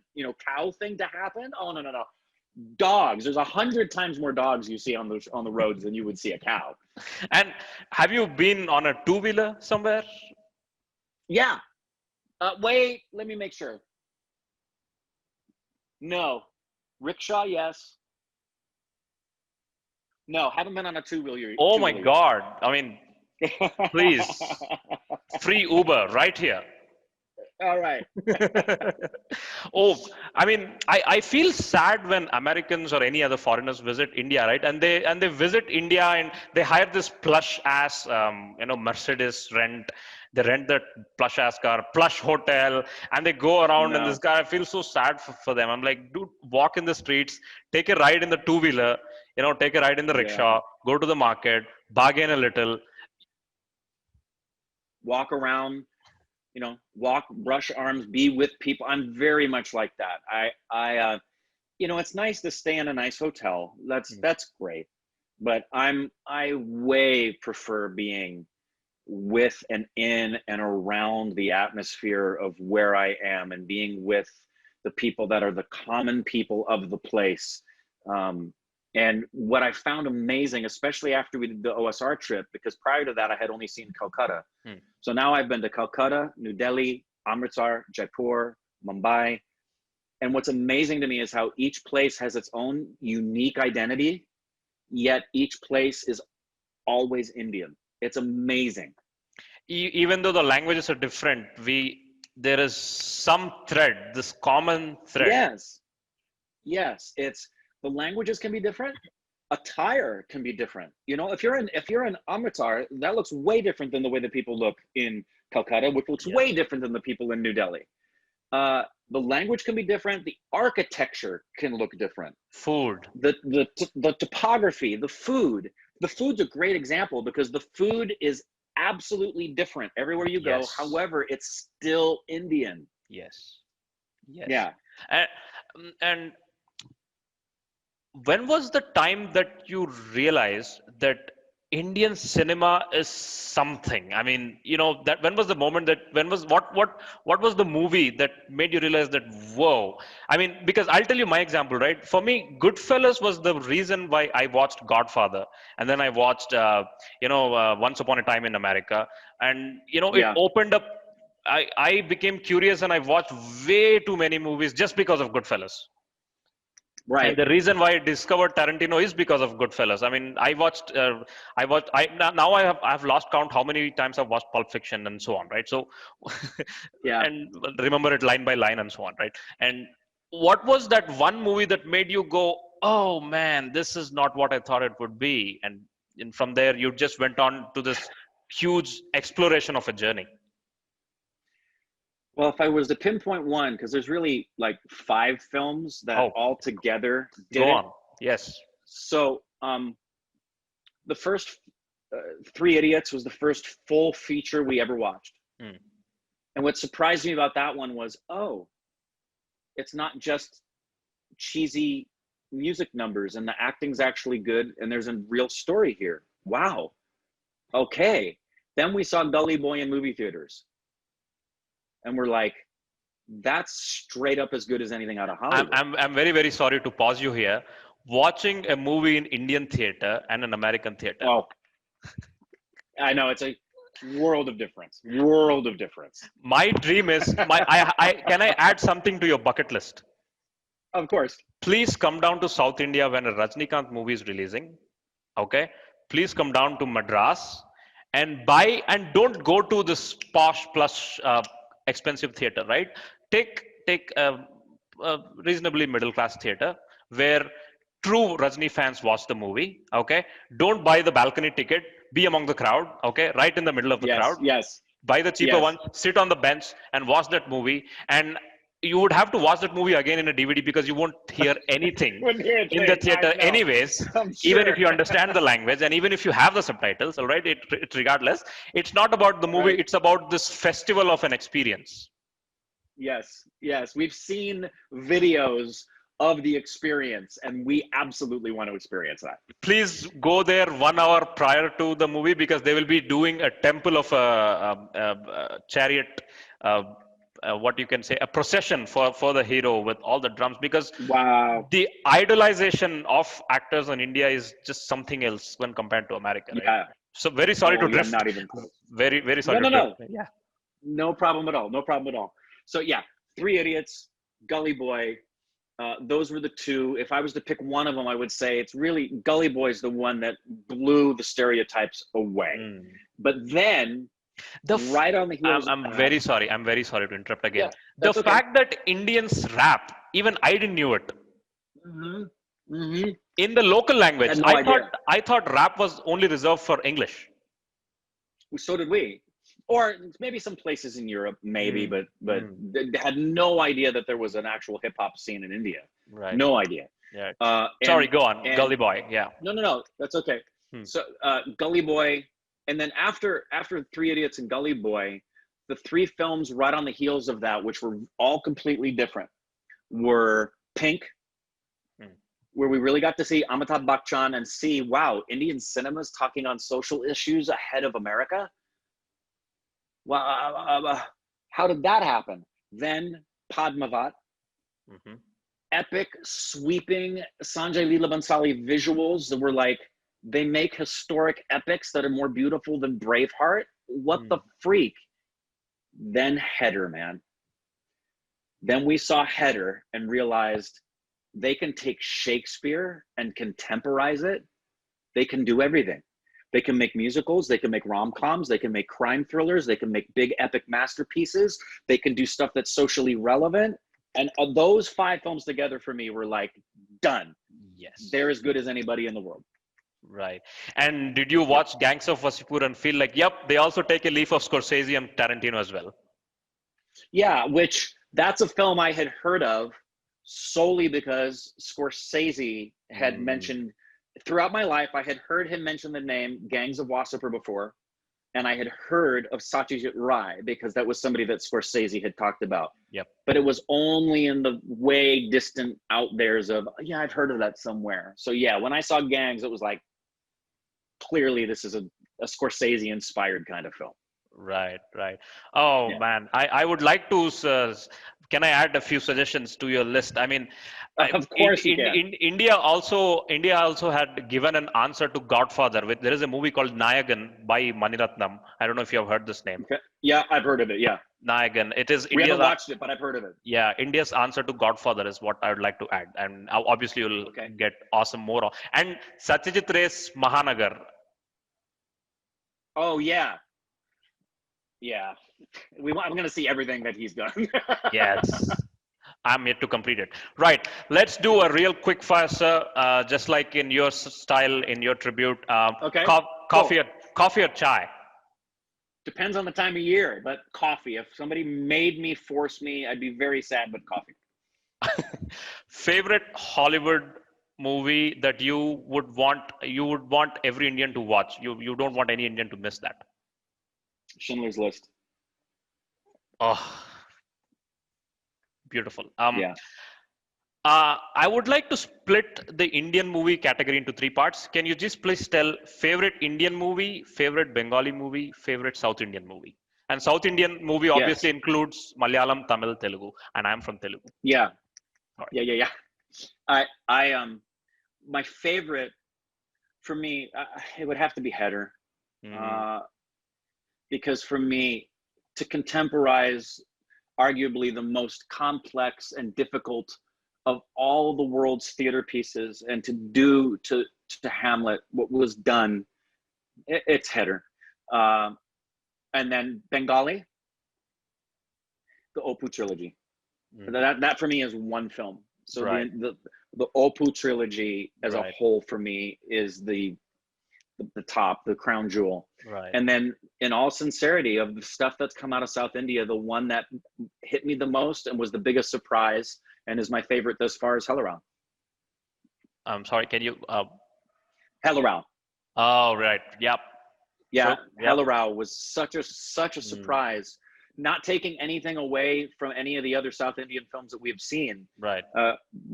cow thing to happen. Oh, no. Dogs. There's 100 times more dogs you see on the roads than you would see a cow. And have you been on a two-wheeler somewhere? Yeah. Wait, let me make sure. No. Rickshaw, yes. No, haven't been on a two-wheeler. Oh my God. I mean, please. Free Uber right here. All right. Oh, I mean, I feel sad when Americans or any other foreigners visit India, right? And they visit India and they hire this plush ass, Mercedes rent. They rent that plush ass car, plush hotel, and they go around in this car. I feel so sad for them. I'm like, dude, walk in the streets, take a ride in the two-wheeler, take a ride in the rickshaw, go to the market, bargain a little. Walk around. Walk, brush arms, be with people. I'm very much like that. I it's nice to stay in a nice hotel. That's great. But I way prefer being with and in and around the atmosphere of where I am and being with the people that are the common people of the place. And what I found amazing, especially after we did the OSR trip, because prior to that, I had only seen Calcutta. So now I've been to Calcutta, New Delhi, Amritsar, Jaipur, Mumbai. And what's amazing to me is how each place has its own unique identity, yet each place is always Indian. It's amazing. Even though the languages are different, there is some thread, this common thread. Yes. The languages can be different. Attire can be different. If you're in Amritsar, that looks way different than the way that people look in Calcutta, which looks way different than the people in New Delhi. The language can be different. The architecture can look different. Food. The topography, the food. The food's a great example because the food is absolutely different everywhere you go. However, it's still Indian. Yes. Yeah. And when was the time that you realized that Indian cinema is something. I mean, that when was the moment that when was what was the movie that made you realize that whoa? I mean, because I'll tell you my example, right? For me, Goodfellas was the reason why I watched Godfather, and then I watched Once Upon a Time in America, and it Yeah, opened up. I became curious and I watched way too many movies just because of Goodfellas. And right. the reason why I discovered Tarantino is because of Goodfellas. I mean, I've lost count how many times I've watched Pulp Fiction and so on, right? So, Yeah. and remember it line by line and so on, right? And what was that one movie that made you go, oh man, this is not what I thought it would be? And from there, you just went on to this huge exploration of a journey. Well, if I was to pinpoint one, because there's really like 5 films that Oh, all together did go it. on. Yes. So, the first Three Idiots was the first full feature we ever watched. Hmm. And what surprised me about that one was, oh, it's not just cheesy music numbers, and the acting's actually good, and there's a real story here. Wow. Okay. Then we saw Gully Boy in movie theaters, and we're like, that's straight up as good as anything out of I'm, Hollywood. I'm, I'm very, very sorry to pause you here. Watching a movie in Indian theater and an American theater. Oh, I know, it's a world of difference. World of difference. My dream is can I add something to your bucket list? Of course. Please come down to South India when a Rajnikant movie is releasing. Okay? Please come down to Madras and buy, and don't go to this posh plus expensive theater, right? Take a reasonably middle class theater where true Rajni fans watch the movie. Okay? Don't buy the balcony ticket. Be among the crowd. Okay? Right in the middle of the Yes, crowd. yes, Buy the cheaper yes. one, sit on the bench and watch that movie. And you would have to watch that movie again in a DVD because you won't hear anything Wouldn't hear a in the thing. I theater, know. anyways. I'm Even sure. if you understand the language and even if you have the subtitles, all right, it's regardless. It's not about the movie, Right. it's about this festival of an experience. Yes, yes. We've seen videos of the experience, and we absolutely want to experience that. Please go there 1 hour prior to the movie because they will be doing a temple of a chariot, what you can say, a procession for the hero with all the drums, because Wow. the idolization of actors in India is just something else when compared to America, right? Yeah. So very sorry Oh, to yeah, drift. not even close. Very, very No, sorry no, to drift. no. Yeah. No problem at all. No problem at all. So, yeah, Three Idiots, Gully Boy. Those were the two. If I was to pick one of them, I would say it's really Gully Boy is the one that blew the stereotypes away. Mm. But then, right on the heels I'm of that, very sorry. I'm very sorry to interrupt again. yeah, The that's okay. fact that Indians rap, even I didn't knew it. Mm-hmm. Mm-hmm. In the local language, Had no idea. I thought rap was only reserved for English. So did we. Or maybe some places in Europe, maybe, Mm. but they had no idea that there was an actual hip hop scene in India. Right. No idea. Yeah. And, Sorry, go on. and- Gully Boy. Yeah. No, that's okay. Hmm. So Gully Boy, and then after Three Idiots and Gully Boy, the 3 films right on the heels of that, which were all completely different, were Pink, where we really got to see Amitabh Bachchan and see, wow, Indian cinema's talking on social issues ahead of America. Well, how did that happen? Then Padmavat, Mm-hmm. epic, sweeping Sanjay Leela Bhansali visuals that were like, they make historic epics that are more beautiful than Braveheart. What the freak? Then Header, man. Then we saw Header and realized they can take Shakespeare and contemporize it. They can do everything. They can make musicals, they can make rom-coms, they can make crime thrillers, they can make big epic masterpieces, they can do stuff that's socially relevant. And those 5 films together for me were like, done. Yes. They're as good as anybody in the world. Right. And did you watch Gangs of Wasseypur and feel like, yep, they also take a leaf of Scorsese and Tarantino as well? Yeah, which that's a film I had heard of solely because Scorsese had mentioned, throughout my life, I had heard him mention the name Gangs of Wasseypur before, and I had heard of Satyajit Ray because that was somebody that Scorsese had talked about. Yep. But it was only in the way distant out there's of, yeah, I've heard of that somewhere. So yeah, when I saw Gangs, it was like, clearly this is a Scorsese-inspired kind of film. Right, right. Oh Yeah. man, I would like to. Can I add a few suggestions to your list? I mean, Of course you can. India also had given an answer to Godfather. With there is a movie called Nayagan by Maniratnam. I don't know if you have heard this name. Okay. Yeah, I've heard of it. Yeah. Nayagan. It is We India's. haven't watched it, but I've heard of it. Yeah, India's answer to Godfather is what I would like to add, and obviously you'll Okay. get awesome more. And Satyajit Ray's Mahanagar. Oh yeah. Yeah. I'm going to see everything that he's done. Yes. I'm yet to complete it. Right. Let's do a real quick fire, sir. Just like in your style, in your tribute. Okay. Coffee, Cool. coffee or chai? Depends on the time of year, but coffee. If somebody made me, force me, I'd be very sad, but coffee. Favorite Hollywood movie that you would want every Indian to watch. You don't want any Indian to miss that. Schindler's List. Oh, beautiful. Yeah. I would like to split the Indian movie category into 3 parts. Can you just please tell favorite Indian movie, favorite Bengali movie, favorite South Indian movie? And South Indian movie obviously includes Malayalam, Tamil, Telugu, and I'm from Telugu. Yeah. Right. Yeah. I my favorite for me, it would have to be Header. Because for me, to contemporize arguably the most complex and difficult of all the world's theater pieces, and to do to Hamlet what was done, it's Header. And then Bengali, the Opu trilogy. That for me is one film. So Right. the Opu trilogy as a Right. whole for me is the top, the crown jewel. Right. And then in all sincerity, of the stuff that's come out of South India, the one that hit me the most and was the biggest surprise and is my favorite thus far is Hello Rao. I'm sorry, can you Hello Rao. Oh, right. Yep. Yeah, Sure. Yep. Hello Rao was such a surprise, not taking anything away from any of the other South Indian films that we've seen. Right.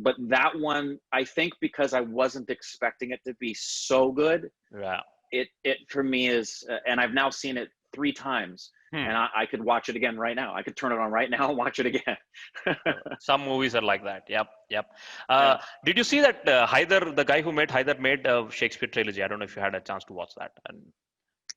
But that one, I think because I wasn't expecting it to be so good, Yeah. it for me is, and I've now seen it 3 times, and I could watch it again right now. I could turn it on right now and watch it again. Some movies are like that. Yep. Yeah. Did you see that Haider, the guy who made Haider, made a Shakespeare trilogy? I don't know if you had a chance to watch that. And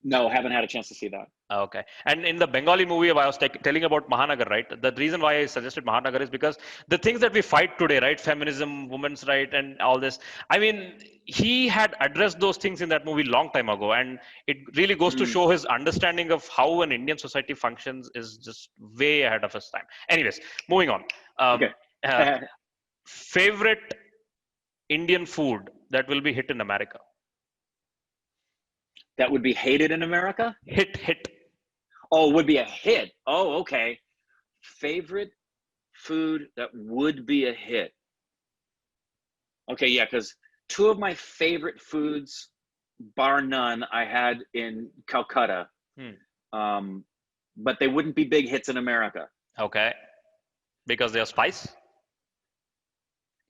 No, haven't had a chance to see that. okay. And in the Bengali movie, I was telling about Mahanagar, right? The reason why I suggested Mahanagar is because the things that we fight today, right? Feminism, women's right, and all this. I mean, he had addressed those things in that movie long time ago. And it really goes to show his understanding of how an Indian society functions is just way ahead of his time. Anyways, moving on. Okay. Favorite Indian food that will be hit in America? That would be hated in America? Hit. Oh, would be a hit. Oh, okay. Favorite food that would be a hit. Okay, yeah, because 2 of my favorite foods, bar none, I had in Calcutta. But they wouldn't be big hits in America. Okay. Because they're spice?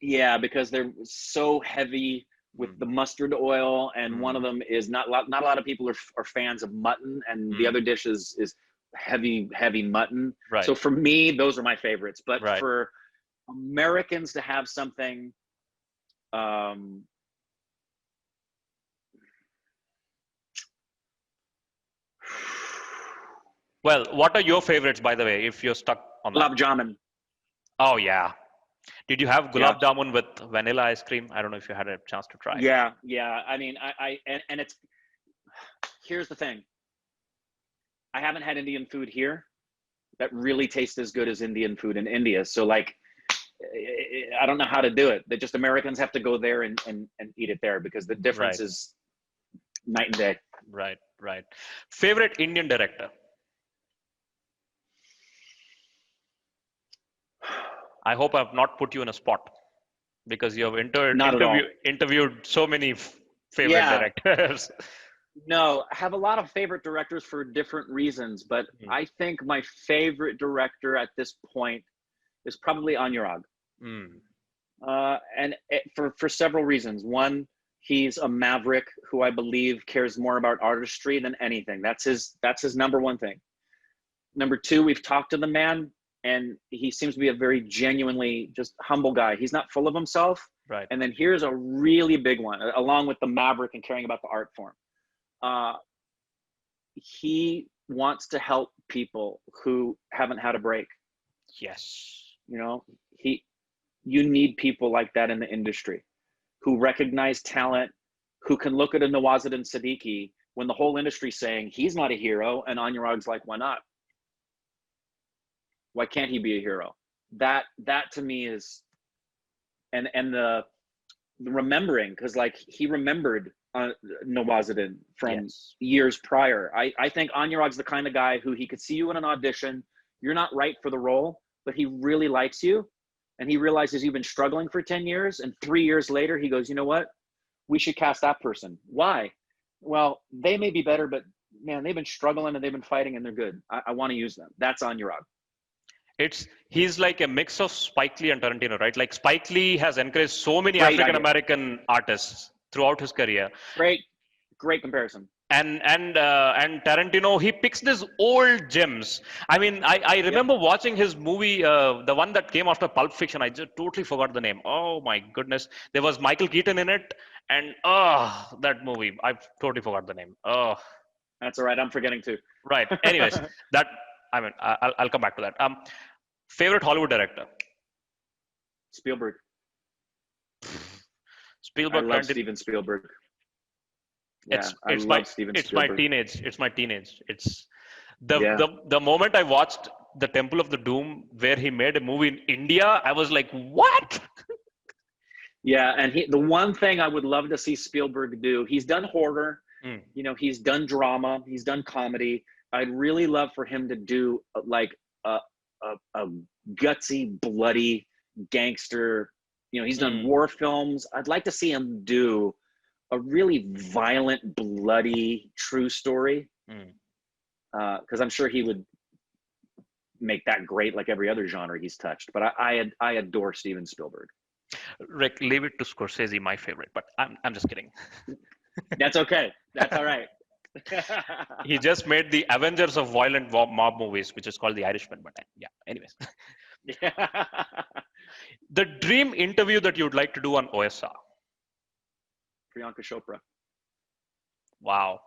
Yeah, because they're so heavy with the mustard oil, and one of them is not a lot of people are fans of mutton, and the other dish is heavy mutton. Right. So for me, those are my favorites. But Right. for Americans to have something, well, what are your favorites, by the way, if you're stuck on that? gulab jamun. Oh, yeah. Did you have gulab jamun with vanilla ice cream? I don't know if you had a chance to try. Yeah. I mean, and it's, here's the thing. I haven't had Indian food here that really tastes as good as Indian food in India. So like, I don't know how to do it. That just Americans have to go there and eat it there, because the difference is night and day. Right. Favorite Indian director? I hope I've not put you in a spot, because you have interviewed so many favorite directors. No, I have a lot of favorite directors for different reasons, but I think my favorite director at this point is probably Anurag. And for several reasons. One, He's a maverick who I believe cares more about artistry than anything. That's his number one thing. Number two, we've talked to the man, and he seems to be a very genuinely just humble guy. He's not full of himself. Right. And then here's a really big one, along with the maverick and caring about the art form. He wants to help people who haven't had a break. Yes. You know, you need people like that in the industry who recognize talent, who can look at a Nawazuddin Siddiqui when the whole industry's saying he's not a hero, and Anurag's like, why not? Why can't he be a hero? That to me is, and the remembering, because like he remembered Nawazuddin from years prior. I think Anurag's the kind of guy who he could see you in an audition, you're not right for the role, but he really likes you, and he realizes you've been struggling for 10 years, and 3 years later he goes, you know what? We should cast that person. Why? Well, they may be better, but man, they've been struggling and they've been fighting and they're good. I want to use them. That's Anurag. He's like a mix of Spike Lee and Tarantino, right? Like Spike Lee has encouraged so many African American artists throughout his career. Great comparison. And Tarantino, he picks these old gems. I mean, I remember watching his movie, the one that came after Pulp Fiction. I just totally forgot the name. Oh my goodness, there was Michael Keaton in it, and that movie, I totally forgot the name. Oh, that's all right. I'm forgetting too. Right. Anyways, I'll come back to that. Favorite Hollywood director? Spielberg. Spielberg. I love Steven Spielberg. Yeah, it's my teenage. It's the moment I watched The Temple of the Doom, where he made a movie in India, I was like, what? Yeah, and the one thing I would love to see Spielberg do, he's done horror, you know, he's done drama, he's done comedy. I'd really love for him to do like a gutsy, bloody gangster. You know, he's done war films. I'd like to see him do a really violent, bloody, true story. Because I'm sure he would make that great, like every other genre he's touched. But I adore Steven Spielberg. Rick, leave it to Scorsese, my favorite. But I'm just kidding. That's okay. That's all right. He just made the Avengers of violent mob movies, which is called The Irishman. But yeah, anyways. The dream interview that you'd like to do on OSR? Priyanka Chopra. Wow.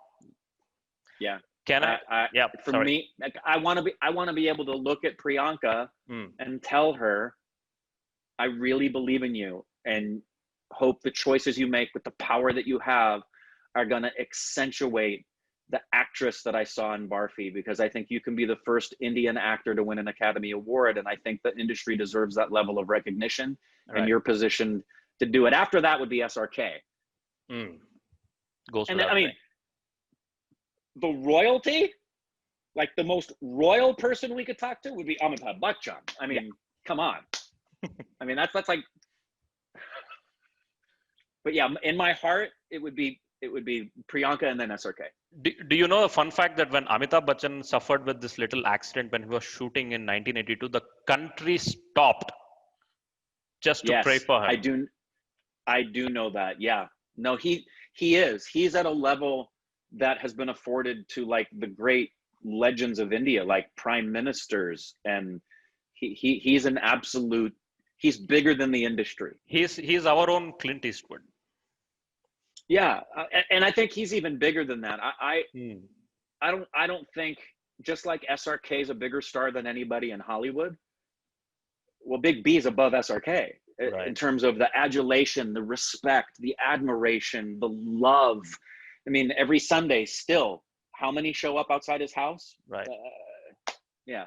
Yeah. Can I? Yeah. For me, like, I want to be able to look at Priyanka and tell her, I really believe in you, and hope the choices you make with the power that you have are going to accentuate the actress that I saw in Barfi, because I think you can be the first Indian actor to win an Academy Award, and I think the industry deserves that level of recognition, and you're positioned to do it. After that would be SRK. Goes and then, I mean, the royalty, like the most royal person we could talk to would be Amitabh Bachchan. I mean, come on. I mean, that's like, but yeah, in my heart, it would be Priyanka and then SRK. Do you know the fun fact that when Amitabh Bachchan suffered with this little accident when he was shooting in 1982, the country stopped just to pray for him? I do know that. Yeah. No, he's at a level that has been afforded to like the great legends of India, like prime ministers, and he's an absolute. He's bigger than the industry. He's our own Clint Eastwood. Yeah, and I think he's even bigger than that. I don't think, just like SRK is a bigger star than anybody in Hollywood. Well, Big B is above SRK in terms of the adulation, the respect, the admiration, the love. I mean, every Sunday still, how many show up outside his house? Right. Yeah.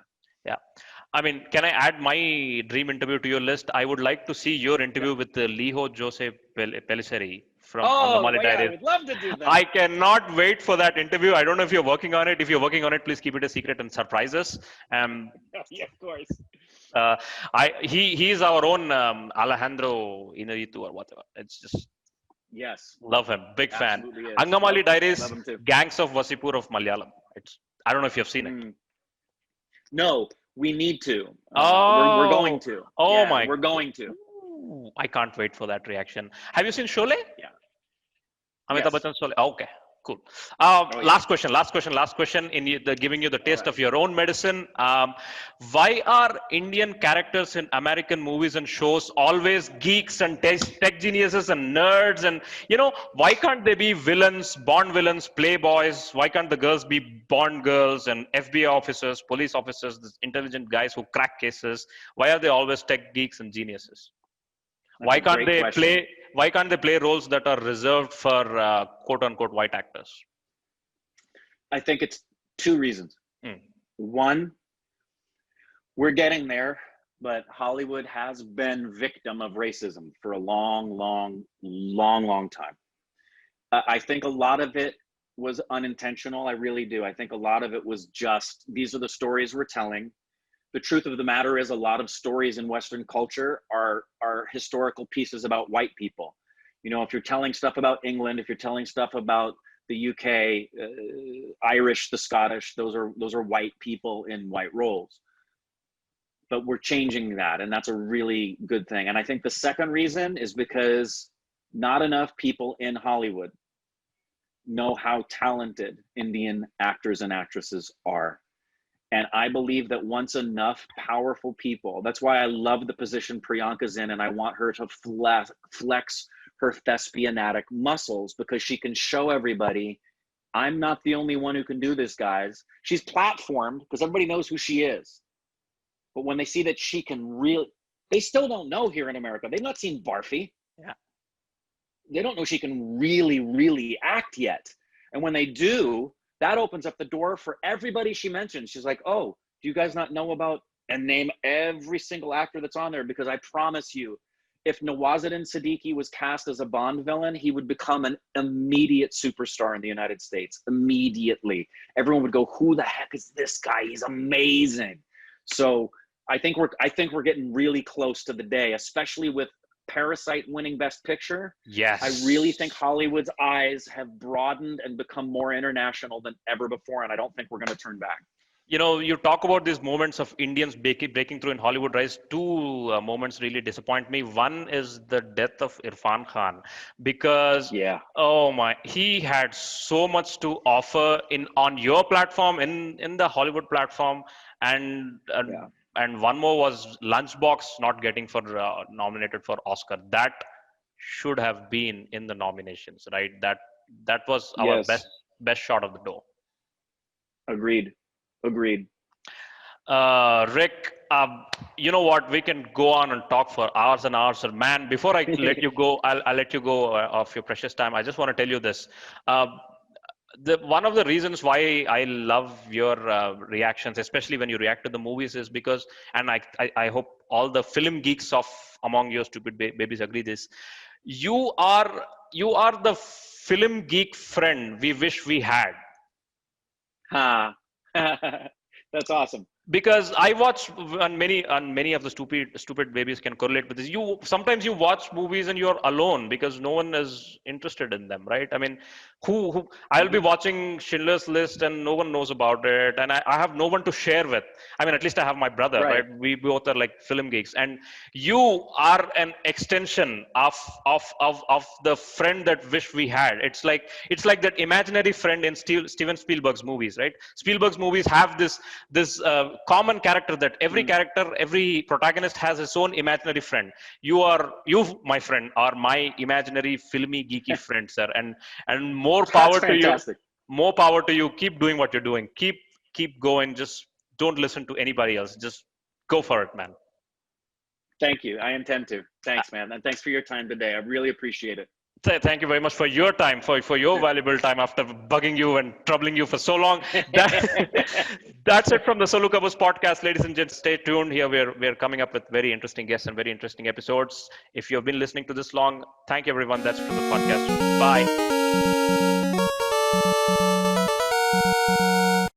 I mean, can I add my dream interview to your list? I would like to see your interview with Liho Jose Pellissieri from Angamali Diaries. I would love to do that. I cannot wait for that interview. I don't know if you're working on it. If you're working on it, please keep it a secret and surprise us. Yeah, of course. He's our own Alejandro Inarritu or whatever. It's just love him, big fan. Angamali Diaries, Gangs of Wasipur of Malayalam. I don't know if you've seen it. No, we need to. We're going to. Oh my! We're going to. Ooh, I can't wait for that reaction. Have you seen Sholay? Yeah. Amitabh Yes. Bachchan, okay, cool. Oh yeah. Last question. Giving you the All taste right. of your own medicine. Why are Indian characters in American movies and shows always geeks and tech geniuses and nerds? And why can't they be villains, Bond villains, playboys? Why can't the girls be Bond girls and FBI officers, police officers, these intelligent guys who crack cases? Why are they always tech geeks and geniuses? That's a great question. Why can't they play roles that are reserved for quote unquote white actors? I think it's two reasons. Hmm. One, we're getting there, but Hollywood has been victim of racism for a long time. I think a lot of it was unintentional. I really do. I think a lot of it was just, these are the stories we're telling. The truth of the matter is, a lot of stories in Western culture are historical pieces about white people. If you're telling stuff about England, if you're telling stuff about the UK, Irish, the Scottish, those are white people in white roles. But we're changing that, and that's a really good thing. And I think the second reason is because not enough people in Hollywood know how talented Indian actors and actresses are. And I believe that once enough powerful people, that's why I love the position Priyanka's in, and I want her to flex her thespianatic muscles, because she can show everybody, I'm not the only one who can do this, guys. She's platformed because everybody knows who she is. But when they see that she can really, they still don't know here in America. They've not seen Barfi. Yeah. They don't know she can really act yet. And when they do, that opens up the door for everybody she mentions. She's like, oh, do you guys not know about, and name every single actor that's on there, because I promise you, if Nawazuddin Siddiqui was cast as a Bond villain, he would become an immediate superstar in the United States. Immediately. Everyone would go, who the heck is this guy? He's amazing. So I think we're getting really close to the day, especially with Parasite winning Best Picture. Yes. I really think Hollywood's eyes have broadened and become more international than ever before, and I don't think we're going to turn back. You talk about these moments of Indians breaking through in Hollywood rise. Two moments really disappoint me. One is the death of Irfan Khan, because oh my, he had so much to offer on your platform, in the Hollywood platform, and one more was Lunchbox not getting nominated for Oscar. That should have been in the nominations, right? That was our best shot of the door. Agreed. Rick, you know what? We can go on and talk for hours and hours. Man, before I let you go, I'll let you go of your precious time. I just want to tell you this. One of the reasons why I love your reactions, especially when you react to the movies, is because, and I hope all the film geeks among your stupid babies agree this, you are the film geek friend we wish we had. That's awesome. Because I watch, and many of the stupid babies can correlate with this. Sometimes you watch movies and you're alone because no one is interested in them, right? I mean, who I'll be watching Schindler's List and no one knows about it, and I have no one to share with. I mean, at least I have my brother, right? We both are like film geeks, and you are an extension of the friend that wish we had. It's like that imaginary friend in Steven Spielberg's movies, right? Spielberg's movies have this common character that every protagonist has his own imaginary friend. You, my friend, are my imaginary filmy geeky friend, sir, and more power to you. More power to you. Keep doing what you're doing. Keep going. Just don't listen to anybody else. Just go for it, man. Thank you. I intend to. Thanks, man, and thanks for your time today. I really appreciate it. Thank you very much for your time, for your valuable time after bugging you and troubling you for so long. That's it from the Sollu Kaburz podcast. Ladies and gents, stay tuned. Here we're coming up with very interesting guests and very interesting episodes. If you've been listening to this long, thank you, everyone. That's from the podcast. Bye.